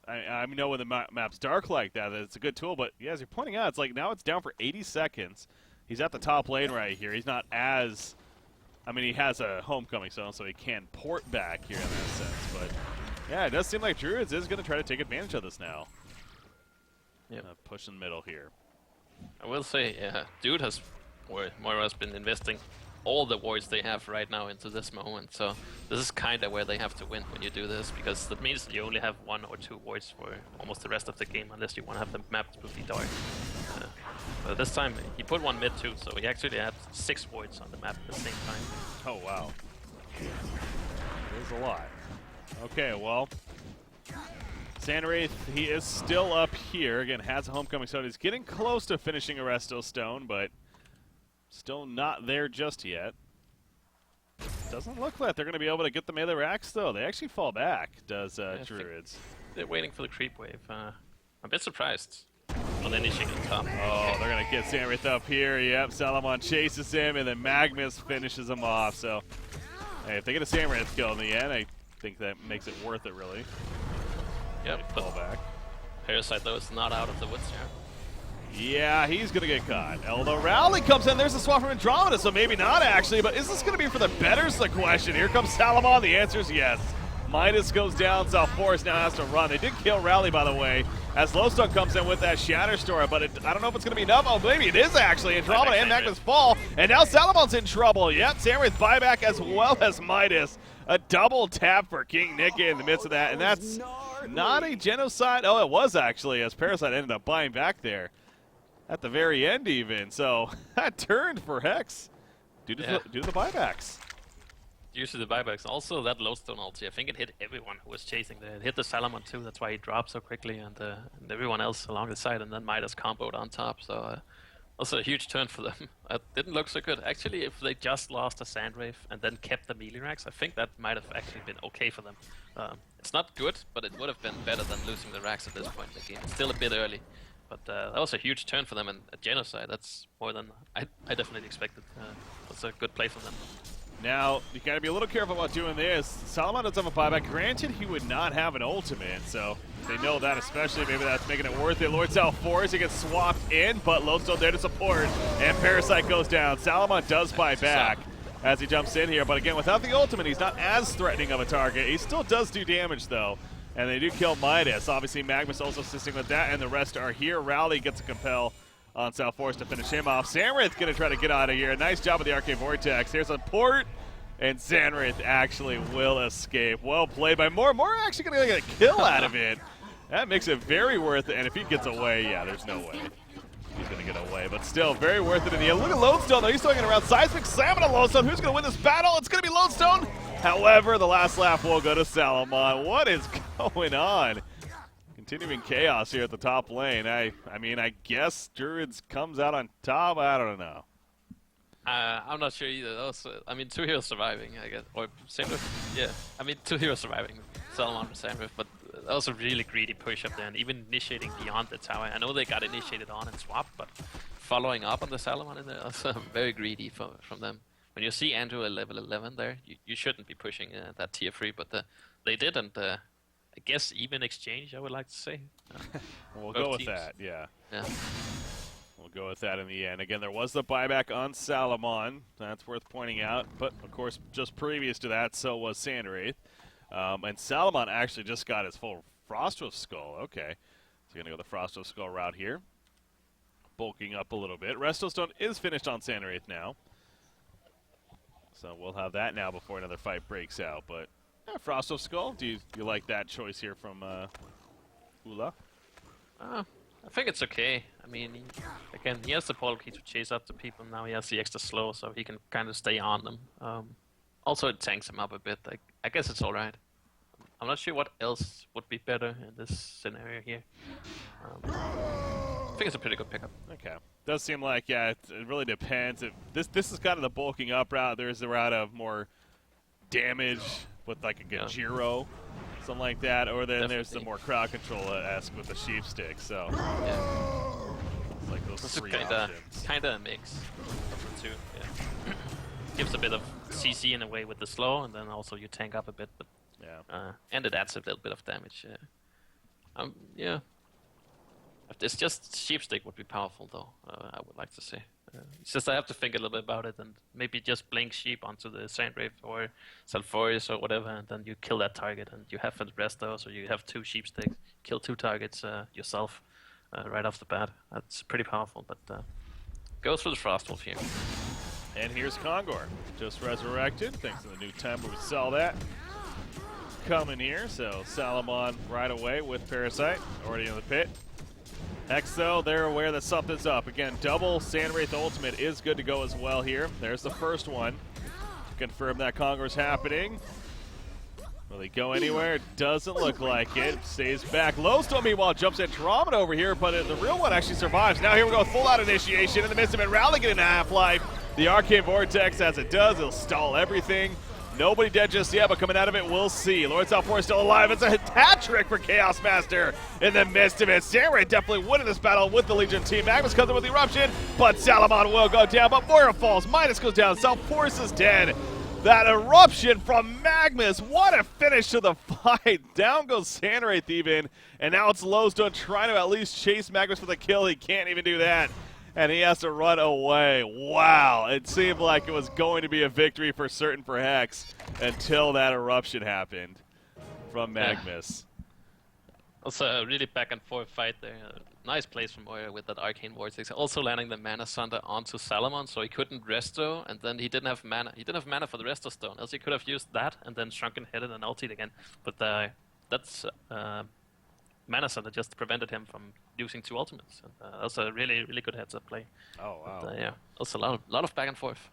I know when the map's dark like that it's a good tool, but yeah, as you're pointing out, it's like now it's down for 80 seconds. He's at the top lane right here. He's not as, I mean, he has a homecoming zone, so he can port back here in that sense, but yeah, it does seem like Druids is going to try to take advantage of this now. Yeah, push in the middle here. I will say, Dude has more or less been investing all the wards they have right now into this moment, so this is kind of where they have to win when you do this, because that means you only have 1 or 2 wards for almost the rest of the game, unless you want to have the map completely dark. But this time he put 1 mid too, so he actually had 6 wards on the map at the same time. Oh wow, there's a lot. Okay, well, Sandwraith, he is still up here. Again, has a homecoming zone. He's getting close to finishing a Resto Stone, but still not there just yet. Doesn't look like they're going to be able to get the melee racks, though. They actually fall back, does Druids. They're waiting for the creep wave. I'm a bit surprised. Well, then he's top. Oh, they're going to get Sandwraith up here. Yep, Salamon chases him, and then Magnus finishes him off. So, hey, if they get a Sandwraith kill in the end, I think that makes it worth it, really. Yep, fall back. Parasite, though, is not out of the woods here. Yeah, he's going to get caught. Although Rowley comes in, there's a swap from Andromeda, so maybe not actually, but is this going to be for the better is the question. Here comes Salamon, the answer is yes. Midas goes down, South Forest now has to run. They did kill Rowley, by the way, as Lowstone comes in with that Shatter Story, but I don't know if it's going to be enough. Oh, maybe it is actually. Andromeda and Magnus fall, and now Salamon's in trouble. Yep, Sandwraith buyback as well as Midas. A double tap for King Nika in the midst of that, and that's not a genocide. Oh, it was actually, as Parasite ended up buying back there at the very end even. So that turned for Hex due to the buybacks. Due to the buybacks. Also, that Lodestone ulti, I think it hit everyone who was chasing there. It hit the Salamon too, that's why he dropped so quickly, and everyone else along the side, and then Midas comboed on top. So also a huge turn for them. It didn't look so good. Actually, if they just lost a Sandwave and then kept the melee racks, I think that might have actually been okay for them. It's not good, but it would have been better than losing the racks at this point in the game. It's still a bit early. But that was a huge turn for them, and a genocide, that's more than I definitely expected. That's a good play for them. Now, you got to be a little careful about doing this. Salamon does have a buyback. Granted, he would not have an ultimate, so they know that especially. Maybe that's making it worth it. Lord South Forest, he gets swapped in, but Lodestone there to support, and Parasite goes down. Salamon does buy back as he jumps in here, but again, without the ultimate, he's not as threatening of a target. He still does do damage, though. And they do kill Midas. Obviously, Magnus also assisting with that, and the rest are here. Rowley gets a compel on South Forest to finish him off. Sandwraith going to try to get out of here. Nice job with the Arcane Vortex. Here's a port, and Sandwraith actually will escape. Well played by Moore. Moore actually going to get a kill out of it. That makes it very worth it, and if he gets away, yeah, there's no way he's going to get away. But still, very worth it in the end. Look at Lodestone, though. He's swinging around. Seismic slamming on Lodestone. Who's going to win this battle? It's going to be Lodestone. However, the last laugh will go to Salamon. What is going on? Continuing chaos here at the top lane. I mean, I guess Druids comes out on top. I don't know. I'm not sure either. Also, I mean, 2 heroes surviving, I guess, or same with, yeah. I mean, 2 heroes surviving, Salomon and Sandrift, but also really greedy push up there, and even initiating beyond the tower. I know they got initiated on and swapped, but following up on the Salomon in there, also very greedy from them. When you see Andrew at level 11 there, you shouldn't be pushing that tier 3, but they did, and I guess even exchange, I would like to say. We'll go with that, yeah. Yeah. We'll go with that in the end. Again, there was the buyback on Salomon. That's worth pointing out. But, of course, just previous to that, so was Sandwraith. And Salomon actually just got his full Frostwolf Skull. Okay. So you're going to go the Frostwolf Skull route here. Bulking up a little bit. Restostone is finished on Sandwraith now. So we'll have that now before another fight breaks out. But, yeah, Frostwolf Skull, do you like that choice here from Ula? I think it's okay. I mean, again, he has the portal key to chase up the people. Now he has the extra slow, so he can kind of stay on them. Also, it tanks him up a bit. I guess it's alright. I'm not sure what else would be better in this scenario here. I think it's a pretty good pickup. Okay. Does seem like, yeah, it really depends. This is kind of the bulking up route. There's the route of more damage with like a Gajiro, something like that, or then there's the more crowd control-esque with the sheep stick. So yeah, it's like those this three is options. Kind of a mix of the two. Yeah. Gives a bit of CC in a way with the slow, and then also you tank up a bit, but yeah, and it adds a little bit of damage. Yeah. It's just sheep stick would be powerful though. I would like to say. It's just I have to think a little bit about it, and maybe just blink sheep onto the Sandwraith or Sulfurious or whatever, and then you kill that target, and you have the rest though, so you have 2 sheep sticks, kill 2 targets yourself right off the bat. That's pretty powerful, but go through the Frostwolf here. And here's Congor, just resurrected, thanks to the new temple. We saw that coming here, so Salomon right away with Parasite, already in the pit. Hex, though, they're aware that something's up. Again, double Sandwraith ultimate is good to go as well here. There's the first one to confirm that Congor's happening. Will he go anywhere? Doesn't look like it. Stays back. Lowstone, meanwhile, jumps Andromeda over here, but the real one actually survives. Now here we go, full-out initiation in the midst of it. Rally getting a half-life. The Arcane Vortex, as it does, it'll stall everything. Nobody dead just yet, but coming out of it, we'll see. Lord Southport still alive. It's a hat trick for Chaos Master in the midst of it. Sandwraith definitely winning this battle with the Legion team. Magnus comes in with the Eruption, but Salomon will go down. But Moira falls. Midas goes down. Southforce is dead. That Eruption from Magnus. What a finish to the fight. Down goes Sandwraith even. And now it's Lowstone trying to at least chase Magnus for the kill. He can't even do that. And he has to run away. Wow, it seemed like it was going to be a victory for certain for Hex until that Eruption happened from Magnus. Also a really back and forth fight there. Nice place from Moira with that Arcane Vortex. Also landing the Mana Sunder onto Salomon, so he couldn't resto, and then he didn't have mana. He didn't have mana for the Resto Stone, else he could have used that and then Shrunken Headed and ultied again. But that's Mana Sunder just prevented him from using 2 ultimates. And, that's a really, really good heads-up play. Oh, wow. But, yeah, also a lot of back and forth.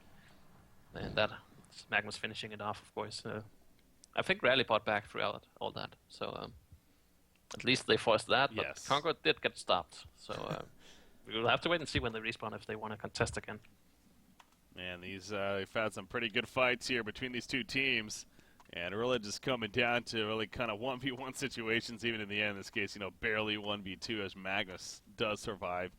And that Magnus finishing it off, of course. I think Rally bought back throughout all that. So at least they forced that. But yes. Congor did get stopped. So we will have to wait and see when they respawn if they want to contest again. Man, we've had some pretty good fights here between these two teams. And really just coming down to really kind of 1v1 situations, even in the end. In this case, barely 1v2 as Magnus does survive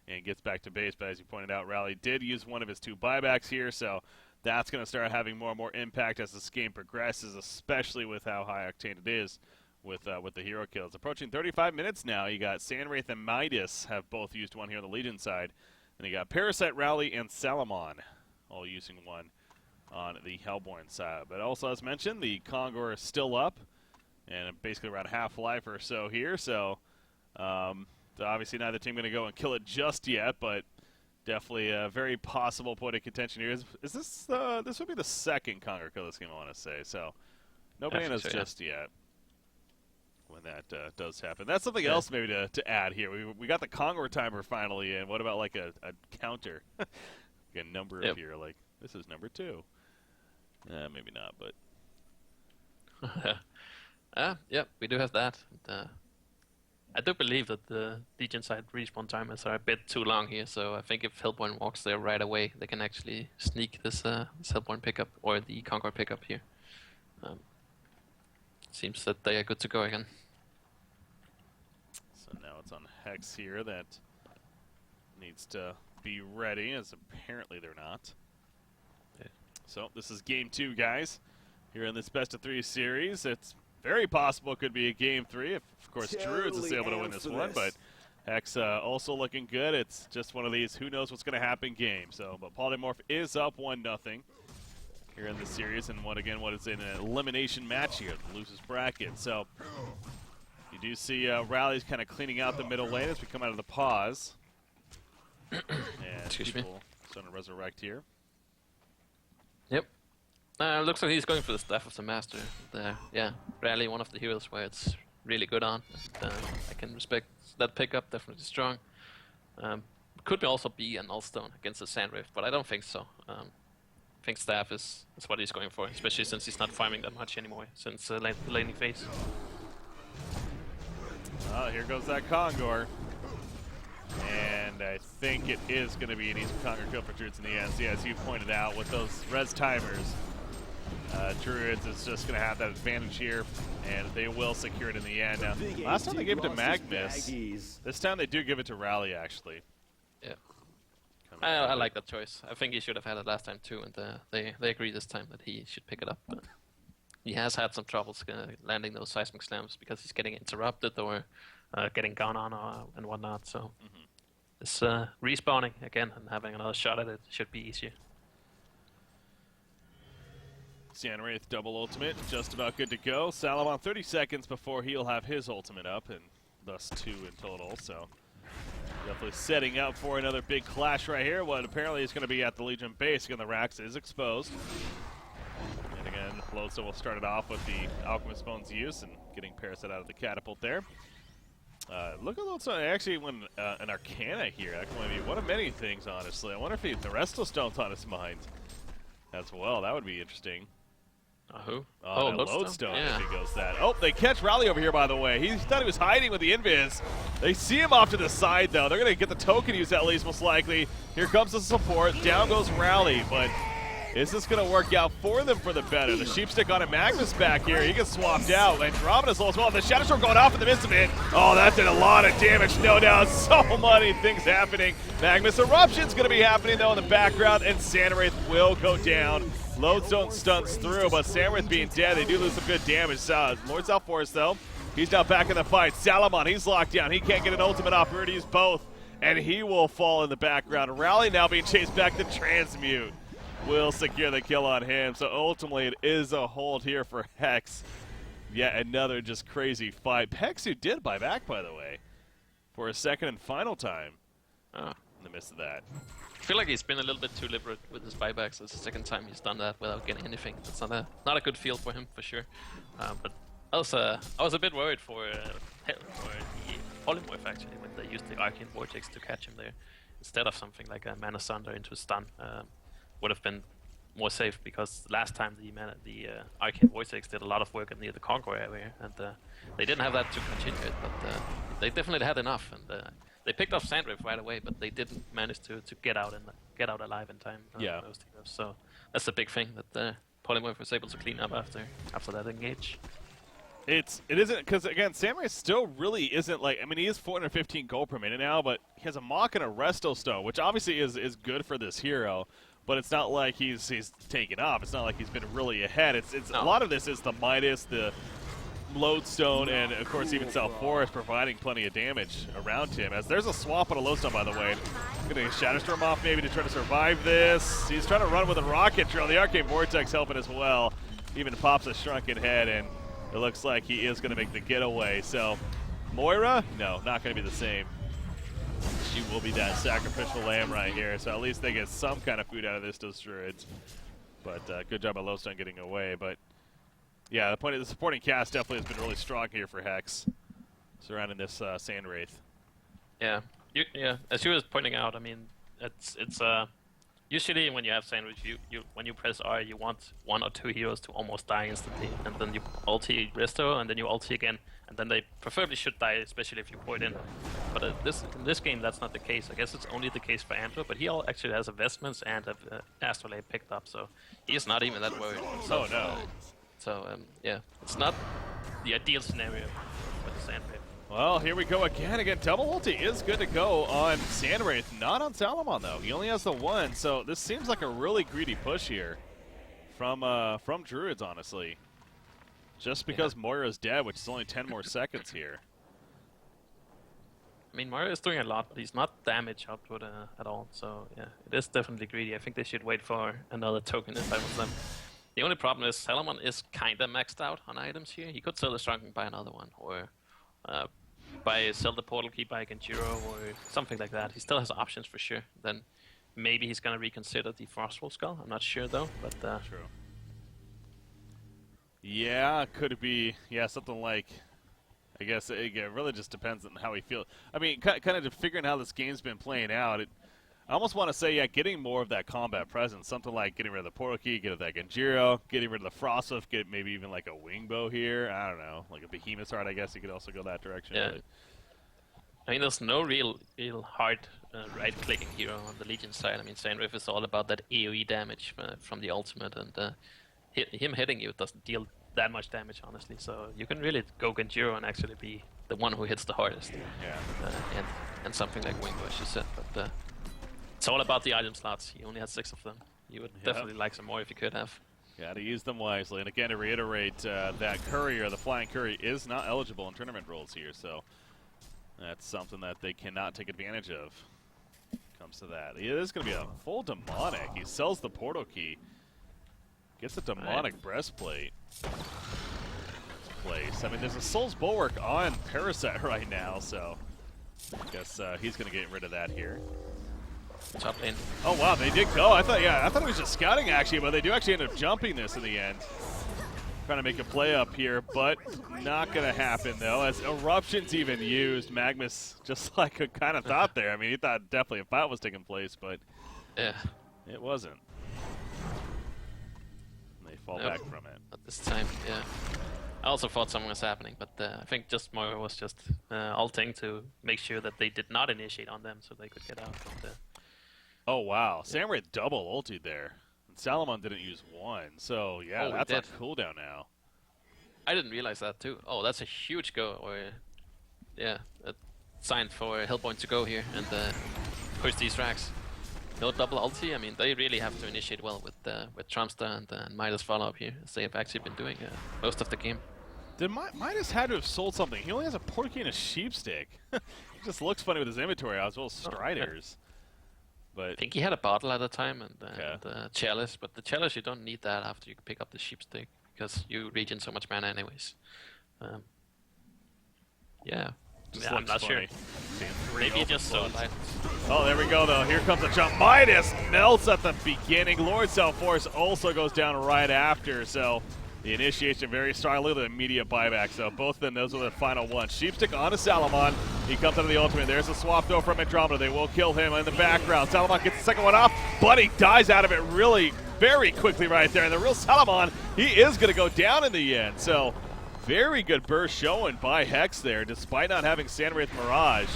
and gets back to base. But as you pointed out, Rally did use one of his 2 buybacks here, so that's going to start having more and more impact as this game progresses, especially with how high octane it is with the hero kills. Approaching 35 minutes now. You got Sandwraith and Midas have both used one here on the Legion side. And you got Parasite, Rally, and Salomon all using one on the Hellborn side. But also, as mentioned, the Congor is still up, and basically around half-life or so here. So, obviously neither team going to go and kill it just yet, but definitely a very possible point of contention here. Is this this would be the second Congor kill this game, I want to say. So, no bananas just yet when that does happen. That's something else maybe to add here. We got the Congor timer finally in. What about like a counter? Like a number of here, like this is number 2. Maybe not, but yeah, we do have that. I do believe that the Legion side respawn timers are a bit too long here, so I think if Hellborn walks there right away, they can actually sneak this Hellborn pickup or the Congor pickup here. Seems that they are good to go again. So now it's on Hex here that needs to be ready, as apparently they're not. Yeah. So this is game 2, guys. Here in this best-of-3 series, it's very possible it could be a game 3 if, of course, Druids is able to win this one. But Hex also looking good. It's just one of these who knows what's going to happen games. So, but Polymorph is up 1-0 here in the series, and what is an elimination match here, the losers bracket. So you do see Rally's kind of cleaning out the middle lane as we come out of the pause. And Excuse me. Starting to resurrect here. Yep. Looks like he's going for the Staff of the Master. Yeah, Rally, one of the heroes where it's really good on. I can respect that pickup, definitely strong. Could also be an Nullstone against the Sand Rift, but I don't think so. I think Staff is what he's going for, especially since he's not farming that much anymore since the laning phase. Oh, here goes that Congor. And I think it is going to be an easy Congor kill for Druids in the end. So yeah, as you pointed out, with those res timers, Druids is just going to have that advantage here, and they will secure it in the end. Now, last time they gave it to Magnus. This time they do give it to Rally, actually. Yeah. I like that choice. I think he should have had it last time too, and they agree this time that he should pick it up. But he has had some troubles landing those seismic slams because he's getting interrupted or getting gone on and whatnot. So this respawning again and having another shot at it should be easier. Sandwraith double ultimate, just about good to go. Salamon 30 seconds before he'll have his ultimate up, and thus 2 in total. So definitely setting up for another big clash right here. What apparently is going to be at the Legion base. Again, the Rax is exposed. And again, Lodestone will start it off with the Alchemist Bones use and getting Parasite out of the catapult there. Look at Lodestone actually went an Arcana here. That can only be one of many things, honestly. I wonder if the Resto Stone's on his mind as well. That would be interesting. Who? Lodestone, yeah. if he goes that. Oh, they catch Rally over here, by the way. He thought he was hiding with the invis. They see him off to the side, though. They're going to get the token use at least, most likely. Here comes the support. Down goes Rally, but is this going to work out for them for the better? The Sheepstick on a Magnus back here. He gets swapped out. Andromeda's low as well. The Shadow Storm going off in the midst of it. Oh, that did a lot of damage. No doubt. So many things happening. Magnus Eruption's going to be happening, though, in the background, and Sandwraith will go down. Lodestone stunts through, but Sandwraith being dead, they do lose some good damage. Lord Southforest, though, he's now back in the fight. Salamon, he's locked down. He can't get an ultimate off. We're going to use both, and he will fall in the background. Rally now being chased back to Transmute. Will secure the kill on him. So ultimately, it is a hold here for Hex. Yet another just crazy fight. Hex, who did buy back, by the way, for a second and final time in the midst of that. I feel like he's been a little bit too liberal with his buybacks. It's the second time he's done that without getting anything. It's not a good feel for him, for sure. But I was a bit worried for the Polymorph, actually, when they used the Arcane Vortex to catch him there. Instead of something like a Mana Sunder into a stun, would have been more safe, because last time the Arcane Vortex did a lot of work near the Congor area, and they didn't have that to continue it, but they definitely had enough, and they picked off Sandrift right away, but they didn't manage to get out alive in time. Most heroes. So that's the big thing, that Polymorph was able to clean up after that engage. It isn't, because again, Samurai still really isn't like, I mean, he is 415 gold per minute now, but he has a Mach and a Resto Stone, which obviously is good for this hero, but it's not like he's taken off. It's not like he's been really ahead. It's a lot of this is the Midas, the Lodestone, and of course even Southforest providing plenty of damage around him. As there's a swap on a Lodestone, by the way. Getting a Shadow Storm off maybe to try to survive this. He's trying to run with a Rocket Drill. The Arcane Vortex helping as well. Even pops a Shrunken Head, and it looks like he is going to make the getaway. So Moira, no, not going to be the same. She will be that sacrificial lamb right here. So at least they get some kind of food out of this, those Druids. But good job by Lodestone getting away. But yeah, the point of the supporting cast definitely has been really strong here for Hex, surrounding this Sandwraith. Yeah, as you was pointing out, I mean, it's Usually when you have sandwich, when you press R, you want 1 or 2 heroes to almost die instantly, and then you ulti resto, and then you ulti again, and then they preferably should die, especially if you pour it in. But in this game, that's not the case. I guess it's only the case for Andrew, but he actually has investments and Astrolabe picked up, so he's not even that worried. Oh no. Yeah, it's not the ideal scenario for the Sandwave. Well, here we go again. Double ulti is good to go on Sandwraith, not on Salamon though. He only has the 1, so this seems like a really greedy push here from Druids, honestly. Just because Moira's dead, which is only 10 more seconds here. I mean, Moira is doing a lot, but he's not damage output at all, so yeah, it is definitely greedy. I think they should wait for another token if I was them. The only problem is Salamon is kinda maxed out on items here. He could sell the Strong and buy another one, or sell the portal key, buy a Genjiro, or something like that. He still has options for sure. Then maybe he's gonna reconsider the Frostwolf Skull. I'm not sure though, but True. Yeah, could it be? Yeah, something like. I guess it really just depends on how he feels. I mean, kind of just figuring how this game's been playing out. I almost want to say, yeah, getting more of that combat presence. Something like getting rid of the portal key, get rid of that Genjiro, getting rid of the Frostwolf, get maybe even like a wing bow here. I don't know, like a Behemoth Heart. I guess you could also go that direction. yeah. But I mean, there's no real hard right-clicking hero on the Legion side. I mean, Sandwave is all about that AoE damage from the ultimate, and him hitting you doesn't deal that much damage, honestly. So you can really go Genjiro and actually be the one who hits the hardest. Yeah. And something like wing bow, as you said, but. It's all about the item slots. He only has 6 of them. You would definitely like some more if you could have. Got to use them wisely. And again, to reiterate, that Courier, the Flying Courier, is not eligible in tournament roles here. So that's something that they cannot take advantage of. Comes to that. It is going to be a full Demonic. He sells the portal key. Gets a Demonic breastplate. Place. I mean, there's a Soul's Bulwark on Parasite right now, so I guess he's going to get rid of that here. Top lane. Oh wow, they did go. I thought it was just scouting actually, but they do actually end up jumping this in the end. Trying to make a play up here, but not gonna happen though, as Eruption's even used. Magnus just like a kind of thought there. I mean, he thought definitely a fight was taking place, but yeah, it wasn't. And they fall back from it. At this time, yeah. I also thought something was happening, but I think just Moira was just ulting to make sure that they did not initiate on them so they could get out. But, oh wow, Samurai double ulted there. And Salamon didn't use 1, so yeah, that's on cooldown now. I didn't realize that too. Oh, that's a huge go, or yeah, a sign for Hellpoint to go here and push these racks. No double ulti. I mean, they really have to initiate well with Trumpster and Midas follow up here, as they have actually been doing most of the game. Did Midas had to have sold something? He only has a portkey and a sheepstick. He just looks funny with his inventory as well as Striders. But I think he had a bottle at the time and a chalice, but the chalice you don't need that after you pick up the sheepstick because you regen so much mana anyways. Yeah. I'm not sure. Maybe he just sold items. Oh, there we go though. Here comes the jump. Midas melts at the beginning. Lord Self-Force also goes down right after, so the initiation very strong. Look at the immediate buyback. So both of them, those are the final ones. Sheepstick on to Salamon. He comes out of the ultimate. There's a swap though from Andromeda. They will kill him in the background. Salamon gets the second one off, but he dies out of it really very quickly right there. And the real Salamon, he is going to go down in the end. So very good burst showing by Hex there, despite not having Sandwraith Mirage.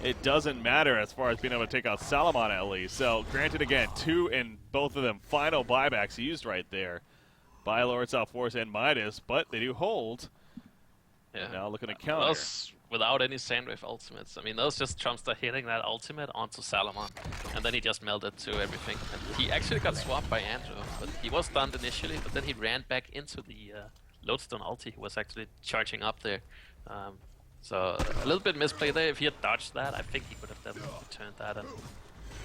It doesn't matter as far as being able to take out Salamon at least. So granted again, 2 and both of them final buybacks used right there by Lord Self-Force and Midas, but they do hold. Yeah. And now looking to counter. Those without any Sandwave ultimates. I mean, those just Trumpster hitting that ultimate onto Salamon, and then he just melted to everything. And he actually got swapped by Andrew, but he was stunned initially, but then he ran back into the Lodestone ulti. He was actually charging up there. So a little bit misplay there. If he had dodged that, I think he could have definitely turned that and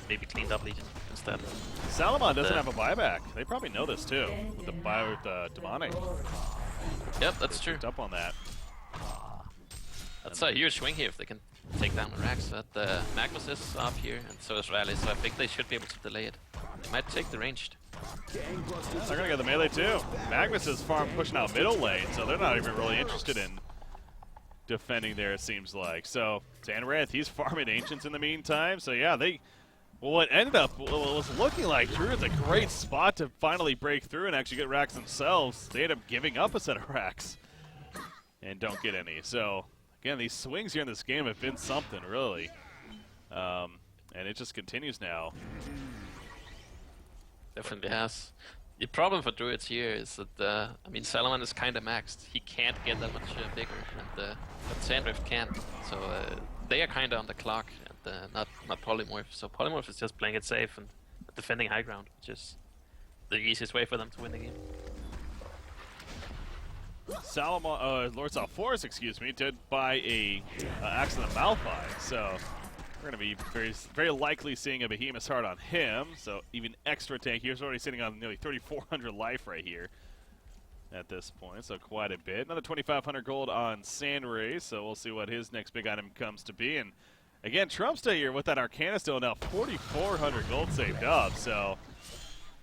maybe cleaned up Legion instead. Salamon doesn't have a buyback. They probably know this too, with the Demonic. Yep, that's true. Up on that. That's a huge swing here if they can take down the racks. But Magnus is up here, and so is Rally, so I think they should be able to delay it. They might take the ranged. They're gonna get the melee too. Magnus is farm pushing out middle lane, so they're not even really interested in defending there, it seems like. So Sandwraith, he's farming Ancients in the meantime. So yeah, Well, what ended up was looking like Druid's a great spot to finally break through and actually get racks themselves. They end up giving up a set of racks and don't get any. So, again, these swings here in this game have been something, really. And it just continues now. Definitely has. The problem for Druids here is that, I mean, Salomon is kind of maxed. He can't get that much bigger, and but Sandrift can. So they are kind of on the clock, and not Polymorph. So Polymorph is just playing it safe and defending high ground, which is the easiest way for them to win the game. Salomon, Lord Salforus, excuse me, did buy a accident Malphite, so we're going to be very likely seeing a Behemoth's Heart on him, so even extra tank. He was already sitting on nearly 3,400 life right here at this point, so quite a bit. Another 2,500 gold on Sandray, so we'll see what his next big item comes to be. And again, Trumpsta here with that Arcana still now 4,400 gold saved up, so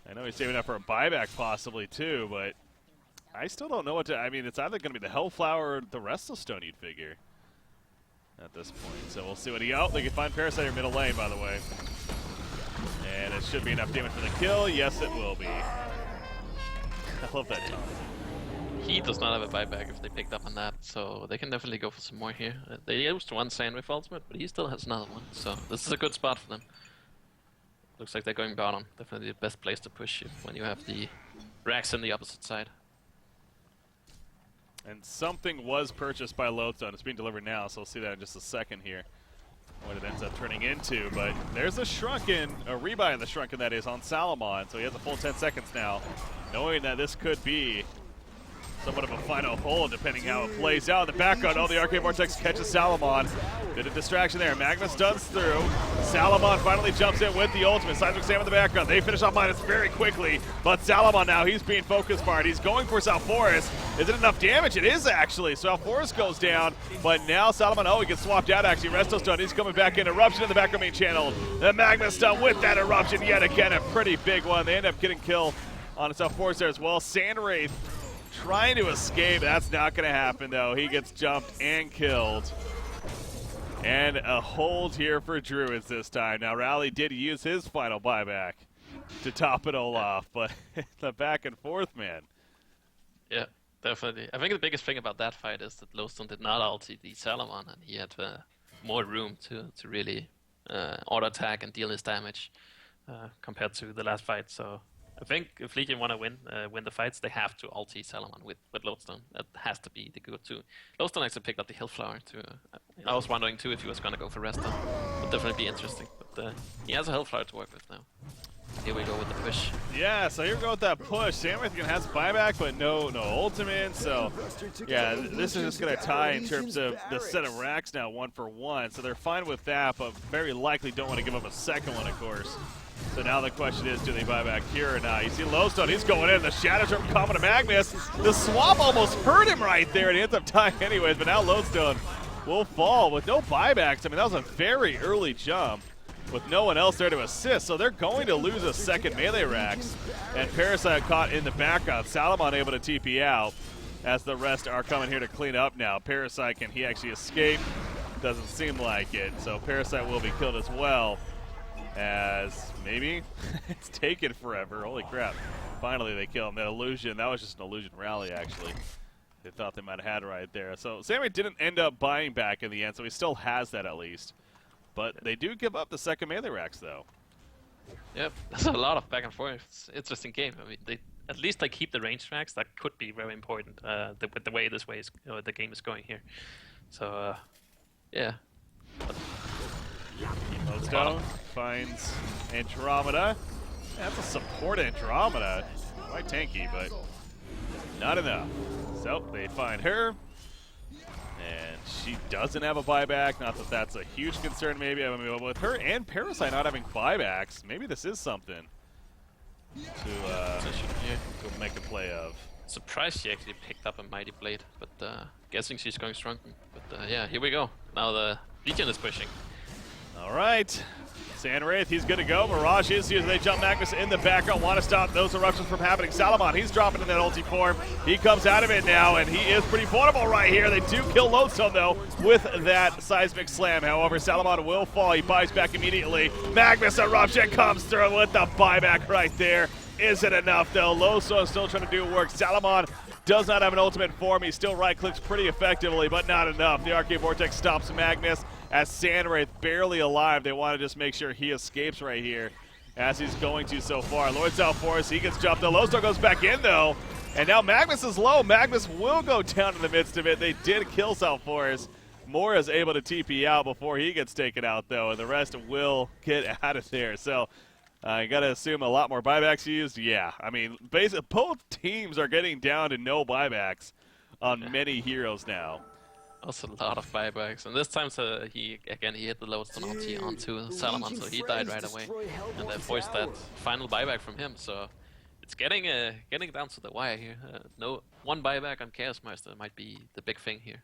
I know he's saving up for a buyback possibly too, but I still don't know what to. I mean, it's either going to be the Hellflower or the Restless Stone, you'd figure, at this point. So we'll see what he. Oh, they can find Parasite in middle lane, by the way. And it should be enough damage for the kill. Yes, it will be. I love that taunt. He does not have a buyback if they picked up on that, so they can definitely go for some more here. They used one Sandwave ultimate, but he still has another one, so this is a good spot for them. Looks like they're going bottom. Definitely the best place to push when you have the racks on the opposite side. And something was purchased by Lodestone. It's being delivered now, so we'll see that in just a second here. What it ends up turning into. But there's a Shrunken, a rebuy in the Shrunken that is, on Salomon. So he has a full 10 seconds now, knowing that this could be somewhat of a final hold, depending how it plays out. In the background, the Arcane Vortex catches Salomon. Bit of distraction there. Magma stuns through. Salomon finally jumps in with the ultimate. Seismic Sam in the background. They finish off Minus very quickly, but Salomon now, he's being focused hard. He's going for Salforus. Is it enough damage? It is, actually. Salforus goes down, but now Salomon, he gets swapped out, actually. Resto stun, he's coming back in. Eruption in the background being channeled. The Magma stun with that Eruption yet again, a pretty big one. They end up getting kill on Salforus there as well. Sandwraith trying to escape. That's not going to happen, though. He gets jumped and killed. And a hold here for Druids this time. Now, Rally did use his final buyback to top it all off, but the back and forth, man. Yeah, definitely. I think the biggest thing about that fight is that Lodestone did not ulti the Salomon, and he had more room to really auto-attack and deal his damage compared to the last fight, so I think if Legion want to win the fights, they have to ulti Salomon with Lodestone. That has to be the go-to. Lodestone actually picked up the Hellflower too. I was wondering too if he was going to go for Resto. Would definitely be interesting. But he has a Hellflower to work with now. Here we go with the push. Yeah, so here we go with that push. Sandwraith has buyback, but no ultimate. So yeah, this is just going to tie in terms of the set of racks now 1-for-1. So they're fine with that, but very likely don't want to give up a second one, of course. So now the question is, do they buy back here or not? You see Lodestone, he's going in. The Shadow Storm coming to Magnus. The swap almost hurt him right there, and he ends up tying anyways. But now Lodestone will fall with no buybacks. I mean, that was a very early jump with no one else there to assist. So they're going to lose a second melee racks. And Parasite caught in the background. Salomon able to TP out as the rest are coming here to clean up now. Parasite, can he actually escape? Doesn't seem like it. So Parasite will be killed as well. As maybe it's taken forever. Holy crap. Finally they kill him. That illusion, that was just an illusion rally, actually. They thought they might have had right there. So Sammy didn't end up buying back in the end, so he still has that at least. But they do give up the second melee racks, though. Yep, that's a lot of back and forth. It's an interesting game. I mean, at least they keep the range racks. That could be very important with the way the game is going here. So, yeah. Lodestone finds Andromeda. That's a support Andromeda. Quite tanky, but not enough. So they find her, and she doesn't have a buyback. Not that that's a huge concern, maybe. I mean, with her and Parasite not having buybacks, maybe this is something to make a play of. Surprised she actually picked up a Mighty Blade, but guessing she's going Shrunken. But yeah, here we go. Now the Legion is pushing. All right, Sandwraith, he's good to go. Mirage is here. They jump Magnus in the background. Want to stop those eruptions from happening. Salamon, he's dropping in that ulti form. He comes out of it now, and he is pretty vulnerable right here. They do kill Lodestone, though, with that seismic slam. However, Salamon will fall. He buys back immediately. Magnus eruption comes through with the buyback right there. Isn't enough, though. Lodestone still trying to do work. Salamon does not have an ultimate form. He still right-clicks pretty effectively, but not enough. The Arcade Vortex stops Magnus as Sandwraith barely alive. They want to just make sure he escapes right here, as he's going to so far. Lord Salforce, he gets jumped. The Lodestone goes back in, though, and now Magnus is low. Magnus will go down in the midst of it. They did kill Salforce. Mora is able to TP out before he gets taken out, though, and the rest will get out of there. So you got to assume a lot more buybacks used. Yeah, I mean, basically, both teams are getting down to no buybacks on many heroes now. Also a lot of buybacks, and this time he hit the Lodestone ulti onto Salamon, so he died right away, and they forced that final buyback from him. So it's getting down to the wire here. No one buyback on Chaos Meister might be the big thing here.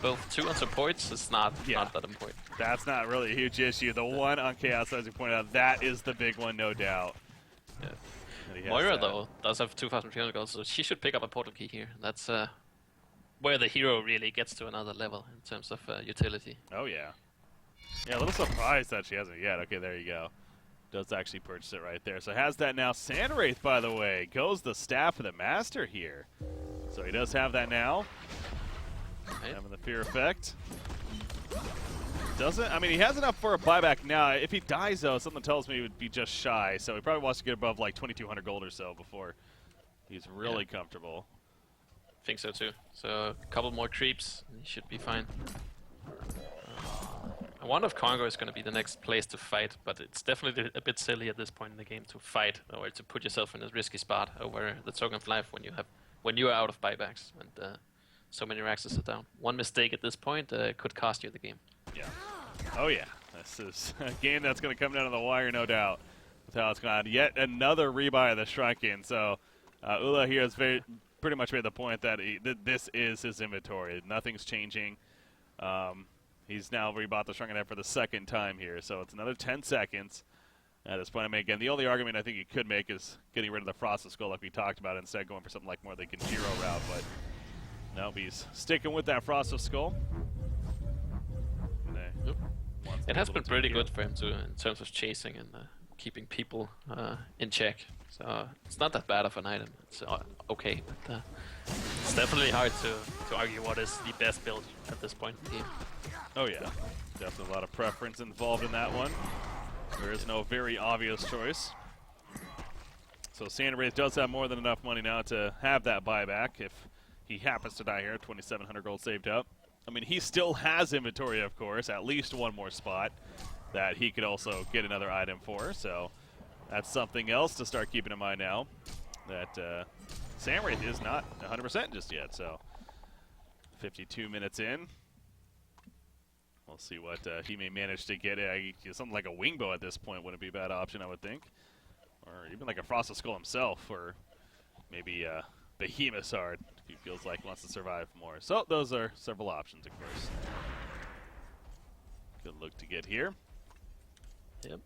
Both 2 on supports is not that important. That's not really a huge issue. The one on Chaos, as you pointed out, that is the big one, no doubt. Yeah. Moira, though, does have 2,300 gold, so she should pick up a portal key here. That's where the hero really gets to another level in terms of utility. Oh, yeah. Yeah, a little surprised that she hasn't yet. Okay, there you go. Does actually purchase it right there. So has that now. Sandwraith, by the way, goes the staff of the Master here. So he does have that now. Right. Having the fear effect. Doesn't, I mean, he has enough for a buyback now. If he dies, though, something tells me he would be just shy. So he probably wants to get above like 2,200 gold or so before he's really comfortable. I think so too. So a couple more creeps, and he should be fine. I wonder if Congor is going to be the next place to fight, but it's definitely a bit silly at this point in the game to fight or to put yourself in a risky spot over the Token of Life when you are out of buybacks and so many Raxes are down. One mistake at this point could cost you the game. Yeah. Oh yeah. This is a game that's going to come down to the wire, no doubt, with how it's gone. Yet another rebuy of the Shrunken. So Ula here has pretty much made the point that this is his inventory. Nothing's changing. He's now rebought the Shrunken Head for the second time here, so it's another 10 seconds at this point. I mean, again, the only argument I think you could make is getting rid of the Frosted Skull like we talked about, instead going for something like more like a Hero route, but no, he's sticking with that Frosted Skull. It has been pretty good for him too in terms of chasing and keeping people in check. So it's not that bad of an item. It's okay, but it's definitely hard to argue what is the best build at this point in the game. Oh yeah, definitely a lot of preference involved in that one. There is no very obvious choice. So Sandwraith does have more than enough money now to have that buyback if he happens to die here. 2,700 gold saved up. I mean, he still has inventory, of course, at least one more spot that he could also get another item for. So that's something else to start keeping in mind now, that Sandwraith is not 100% just yet. So 52 minutes in. We'll see what he may manage to get. Something like a Wingbow at this point wouldn't be a bad option, I would think. Or even like a Frosted Skull himself, or maybe Behemoth Sword, if he feels like he wants to survive more. So those are several options, of course. Good look to get here. Yep.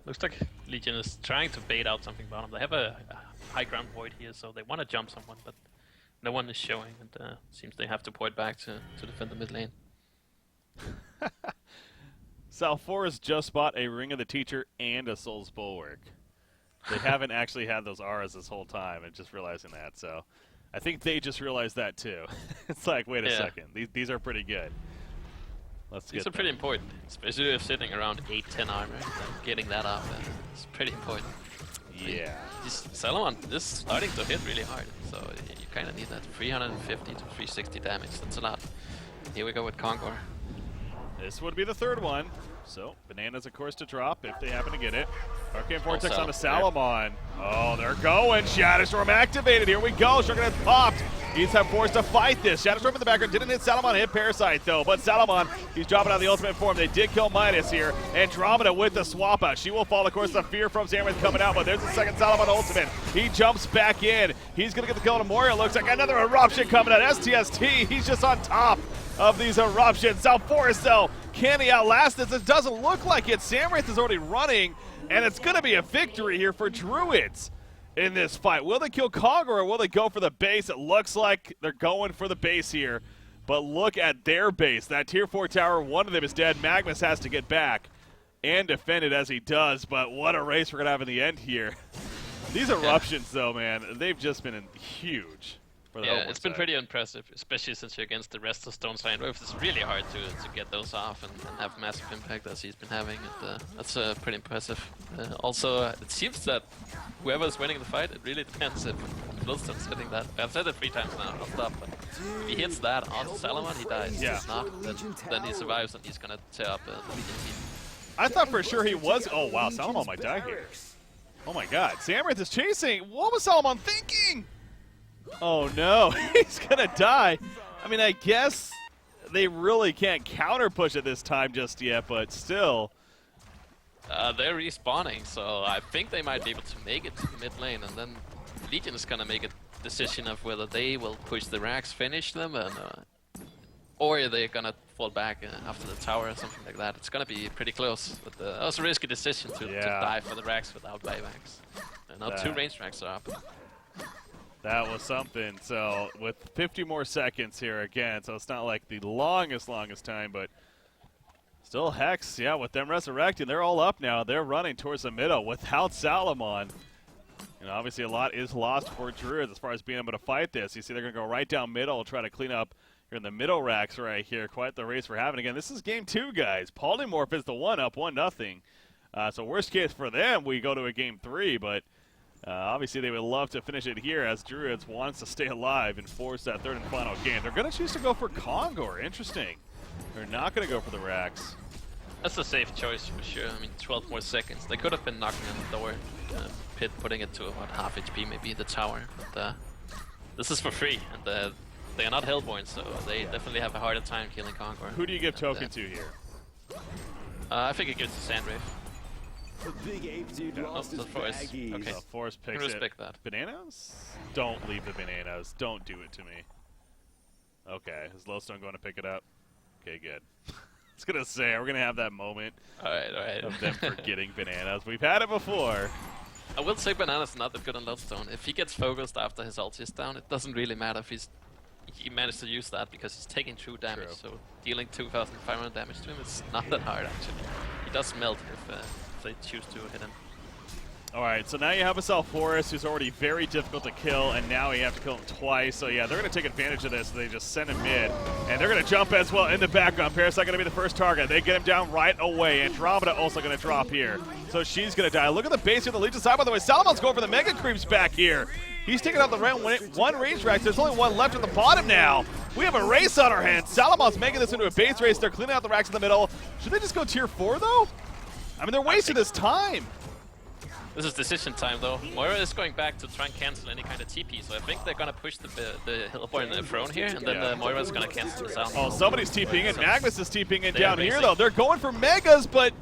Looks like Legion is trying to bait out something bottom. They have a high ground void here, so they want to jump someone, but no one is showing, and seems they have to point back to defend the mid lane. Salforce just bought a Ring of the Teacher and a Soul's Bulwark. They haven't actually had those auras this whole time, and just realizing that. So I think they just realized that too. It's like, wait a second, these are pretty good. These are pretty important, especially if sitting around 8-10 armor. Getting that up is pretty important. Yeah. Salamon is starting to hit really hard, so you kind of need that 350 to 360 damage. That's a lot. Here we go with Congor. This would be the third one. So, bananas, of course, to drop if they happen to get it. Arcane Vortex on the Salamon. Oh, they're going. Shadowstorm activated. Here we go. Shrunken has popped. He's forced to fight this. Shadowstorm in the background. Didn't hit Salamon. Hit Parasite, though. But Salamon, he's dropping out the ultimate form. They did kill Midas here. Andromeda with the swap out. She will fall. Of course, the fear from Sandwraith coming out. But there's the second Salamon ultimate. He jumps back in. He's going to get the kill on Moria. Looks like another eruption coming out. STST, he's just on top of these eruptions. Salforce, though, Can he outlast this? It doesn't look like it. Samwraith is already running, and it's going to be a victory here for Druids in this fight. Will they kill Congor, or will they go for the base? It looks like they're going for the base here, but look at their base. That tier 4 tower, one of them is dead. Magnus has to get back and defend it as he does, but what a race we're going to have in the end here. These eruptions, though, man, they've just been huge. Yeah, it's been pretty impressive, especially since you're against the rest of Stone Giant Wolves. It's really hard to get those off and have massive impact as he's been having. And, that's pretty impressive. Also, it seems that whoever's winning the fight, it really depends if Bloodstone's hitting that. I've said it 3 times now, I'll stop. But if he hits that on Salomon, he dies. Yeah. If not, then he survives and he's gonna tear up the Legion team. I thought for sure he was. Oh, wow, Salomon might die here. Oh, my God. Samwraith is chasing. What was Salomon thinking? Oh, no. He's going to die. I mean, I guess they really can't counter-push it this time just yet, but still. They're respawning, so I think they might be able to make it to the mid lane, and then Legion is going to make a decision of whether they will push the racks, finish them, and, or they're going to fall back after the tower or something like that. It's going to be pretty close, but that was a risky decision to die for the racks without buybacks. And now 2 range racks are up. That was something. So with 50 more seconds here again, so it's not like the longest time, but still Hex, yeah, with them resurrecting, they're all up now. They're running towards the middle without Salomon. And obviously a lot is lost for Druids as far as being able to fight this. You see they're going to go right down middle, try to clean up here in the middle racks right here. Quite the race we're having. Again, this is game 2, guys. Polymorph is the one up, 1-0. So worst case for them, we go to a game 3, but obviously they would love to finish it here as Druids wants to stay alive and force that 3rd and final game. They're going to choose to go for Congor. Interesting. They're not going to go for the racks. That's a safe choice for sure. I mean, 12 more seconds. They could have been knocking on the door. Pit putting it to about half HP, maybe the tower. But this is for free, and they are not Hellborn, so they definitely have a harder time killing Congor. Who do you give token to here? I think it gives to Sandwave. The big ape dude lost his baggies. Okay. So Force picks respect it. that. Bananas? Don't leave the bananas. Don't do it to me. Okay, is Lowstone going to pick it up? Okay, good. I was going to say, we're going to have that moment Alright. of them forgetting bananas. We've had it before. I will say Banana's not that good on Lodestone. If he gets focused after his ulti is down, it doesn't really matter if he managed to use that because he's taking true damage. True. So dealing 2,500 damage to him is not that hard actually. He does melt if they choose to hit him. Alright, so now you have a Forest who's already very difficult to kill, and now you have to kill him twice. So yeah, they're going to take advantage of this. They just send him mid, and they're going to jump as well in the background. Parasite going to be the first target. They get him down right away. Andromeda also going to drop here. So she's going to die. Look at the base here on the Legion side, by the way. Salomon's going for the Mega Creeps back here. He's taking out the one range rack. There's only one left at the bottom now. We have a race on our hands. Salomon's making this into a base race. They're cleaning out the racks in the middle. Should they just go tier 4, though? I mean, they're wasting this time. This is decision time though. Moira is going back to try and cancel any kind of TP, so I think they're gonna push the Hellborn throne here, and then Moira's gonna cancel this out. Oh, somebody's TPing in. Magnus is TPing in down here though. They're going for Megas, but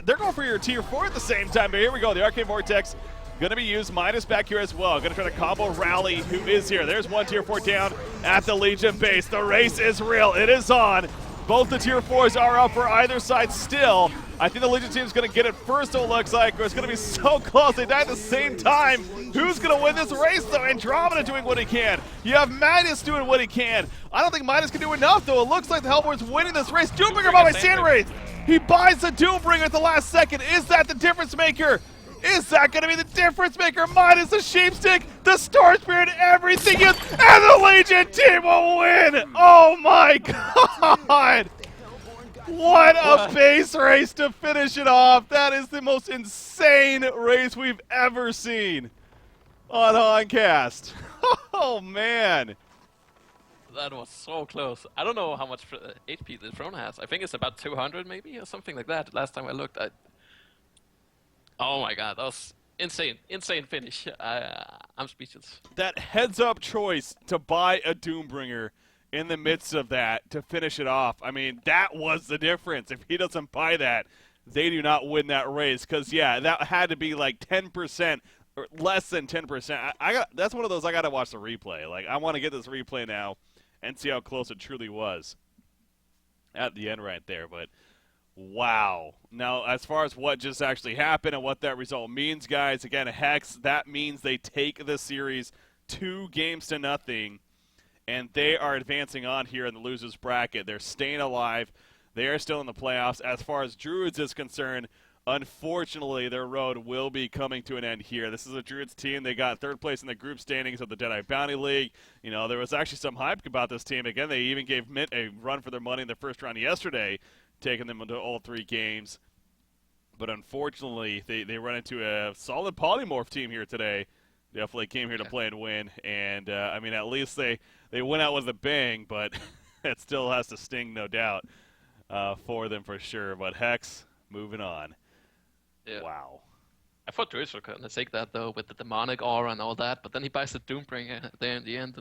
they're going for your tier 4 at the same time. But here we go. The Arcane Vortex gonna be used. Minus back here as well. Gonna try to combo Rally, who is here. There's one tier 4 down at the Legion base. The race is real. It is on. Both the tier 4s are up for either side still. I think the Legion team is going to get it first, it looks like. It's going to be so close. They die at the same time. Who's going to win this race, though? Andromeda doing what he can. You have Midas doing what he can. I don't think Midas can do enough, though. It looks like the Hellborn's winning this race. Doombringer by Sandwraith. He buys the Doombringer at the last second. Is that the difference maker? Is that going to be the difference maker? Midas, the Sheepstick, the Star Spirit, everything is, and the Legion team will win! Oh my god! What a base race to finish it off. That is the most insane race we've ever seen on Honcast. Oh man. That was so close. I don't know how much HP the throne has. I think it's about 200 maybe or something like that. Last time I looked, oh my god, that was insane. Insane finish. I'm speechless. That heads-up choice to buy a Doombringer in the midst of that to finish it off. I mean, that was the difference. If he doesn't buy that, they do not win that race. Because, yeah, that had to be like 10% or less than 10%. That's one of those I got to watch the replay. Like, I want to get this replay now and see how close it truly was. at the end right there. But wow. Now, as far as what just actually happened and what that result means, guys, again, Hex, that means they take the series 2-0, and they are advancing on here in the losers bracket. They're staying alive. They are still in the playoffs. As far as Druids is concerned, unfortunately, their road will be coming to an end here. This is a Druids team. They got 3rd place in the group standings of the Deadeye Bounty League. You know, there was actually some hype about this team. Again, they even gave Mint a run for their money in the first round yesterday, taking them into all 3 games. But unfortunately, they run into a solid polymorph team here today. Definitely came here to play and win. And, I mean, at least they went out with a bang, but it still has to sting, no doubt, for them for sure. But Hex, moving on. Yeah. Wow. I thought Druids were going to take that, though, with the demonic aura and all that, but then he buys the Doombringer there in the end,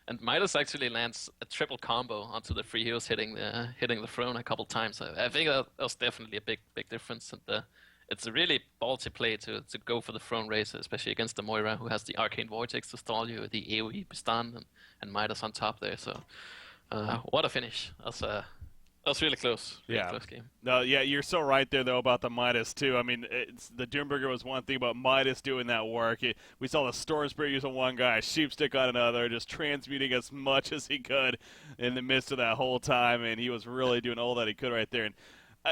and Midas actually lands a triple combo onto the 3 heroes hitting the throne a couple times. I think that was definitely a big difference, and it's a really ballsy play to go for the throne race, especially against the Moira, who has the Arcane Vortex to stall you, the AoE stun, and Midas on top there, so what a finish. That was really close. Really close game. No, yeah, you're so right there, though, about the Midas, too. I mean, the Doombringer was one thing, but Midas doing that work. We saw the Storm Spirit use on one guy, Sheepstick on another, just transmuting as much as he could in the midst of that whole time, and he was really doing all that he could right there. And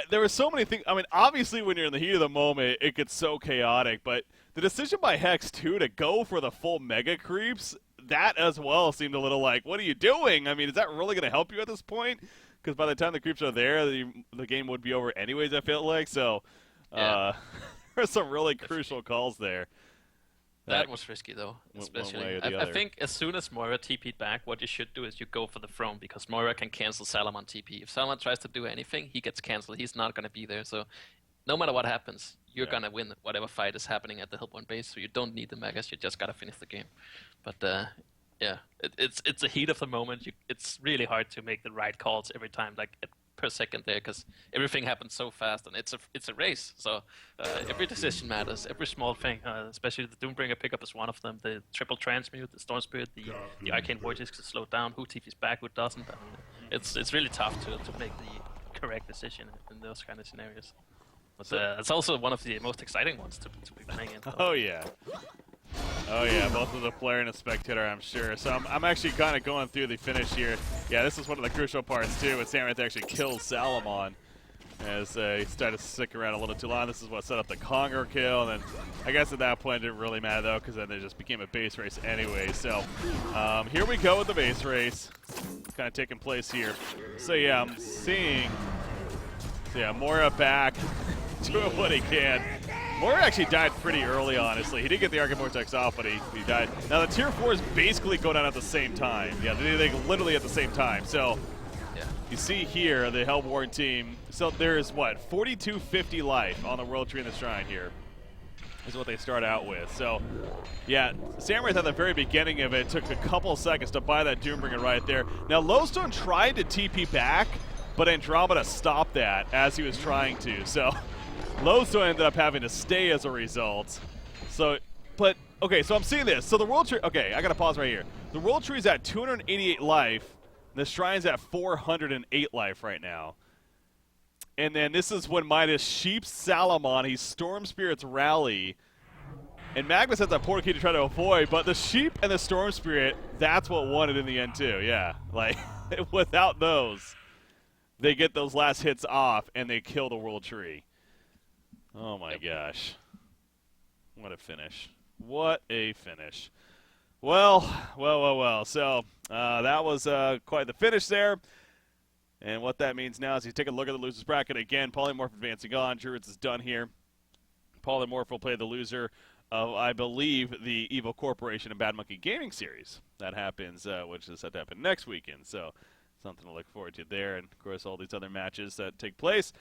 there were so many things. I mean, obviously, when you're in the heat of the moment, it gets so chaotic, but the decision by Hex, too, to go for the full Mega Creeps, that as well seemed a little like, what are you doing? I mean, is that really going to help you at this point? Because by the time the creeps are there, the game would be over anyways, I felt like. So there were some really crucial calls there. That was risky, though, especially. I think as soon as Moira TP'd back, what you should do is you go for the throne, because Moira can cancel Salamon TP. If Salamon tries to do anything, he gets canceled. He's not going to be there. So no matter what happens, you're going to win whatever fight is happening at the Hellborn base. So you don't need the Megas. You just got to finish the game. But yeah, it's a heat of the moment. It's really hard to make the right calls every time, like per second there, because everything happens so fast, and it's a race. So every decision matters, every small thing. Especially the Doombringer pickup is one of them. The triple transmute, the Storm Spirit, the Arcane Vortex to slow down. Who TP's back, who doesn't? I mean, it's really tough to make the correct decision in those kind of scenarios. But it's also one of the most exciting ones to be playing in. Oh yeah. Oh yeah, both as a player and a spectator, I'm sure. So I'm actually kind of going through the finish here. Yeah, this is one of the crucial parts too, with Samrath actually kills Salamon as he started to stick around a little too long. This is what set up the Congor kill, and then I guess at that point it didn't really matter though, because then it just became a base race anyway. So here we go with the base race, kind of taking place here. So yeah, I'm seeing, Moira back, doing what he can. Moira actually died pretty early, honestly. He did get the Arcane Vortex off, but he died. Now, the Tier 4s basically go down at the same time. Yeah, they literally at the same time. So, you see here, the Hellborn team. So, there's, 4250 life on the World Tree in the Shrine here is what they start out with. So, yeah, Samrath at the very beginning of it took a couple seconds to buy that Doombringer right there. Now, Lowstone tried to TP back, but Andromeda stopped that as he was trying to. So, Lowstone ended up having to stay as a result. So, but, okay, so I'm seeing this. So the World Tree, okay, I gotta pause right here. The World Tree's at 288 life. The Shrine's at 408 life right now. And then this is when Midas sheeps Salamon. He Storm Spirit's Rally. And Magnus has that portal key to try to avoid, but the Sheep and the Storm Spirit, that's what won it in the end too, yeah. Like, without those, they get those last hits off and they kill the World Tree. Oh my gosh. What a finish. What a finish. Well. So that was quite the finish there. And what that means now is you take a look at the losers bracket again. Polymorph advancing on. Druids is done here. Polymorph will play the loser of, I believe, the Evil Corporation and Bad Monkey Gaming Series. That happens, which is set to happen next weekend. So something to look forward to there. And, of course, all these other matches that take place.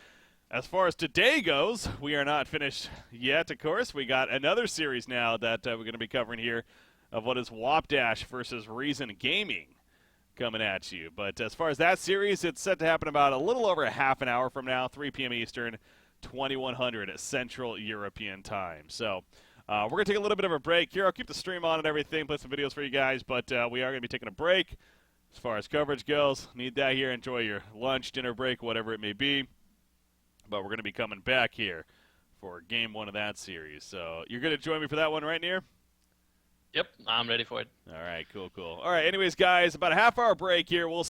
As far as today goes, we are not finished yet, of course. We got another series now that we're going to be covering here of what is Wapdash versus Reason Gaming coming at you. But as far as that series, it's set to happen about a little over a half an hour from now, 3 p.m. Eastern, 2100 Central European Time. So we're going to take a little bit of a break here. I'll keep the stream on and everything, play some videos for you guys, but we are going to be taking a break. as far as coverage goes. Need that here. Enjoy your lunch, dinner break, whatever it may be. But we're going to be coming back here for game 1 of that series. So you're going to join me for that one, right, Near? Yep, I'm ready for it. All right, cool. All right, anyways, guys, about a half-hour break here. We'll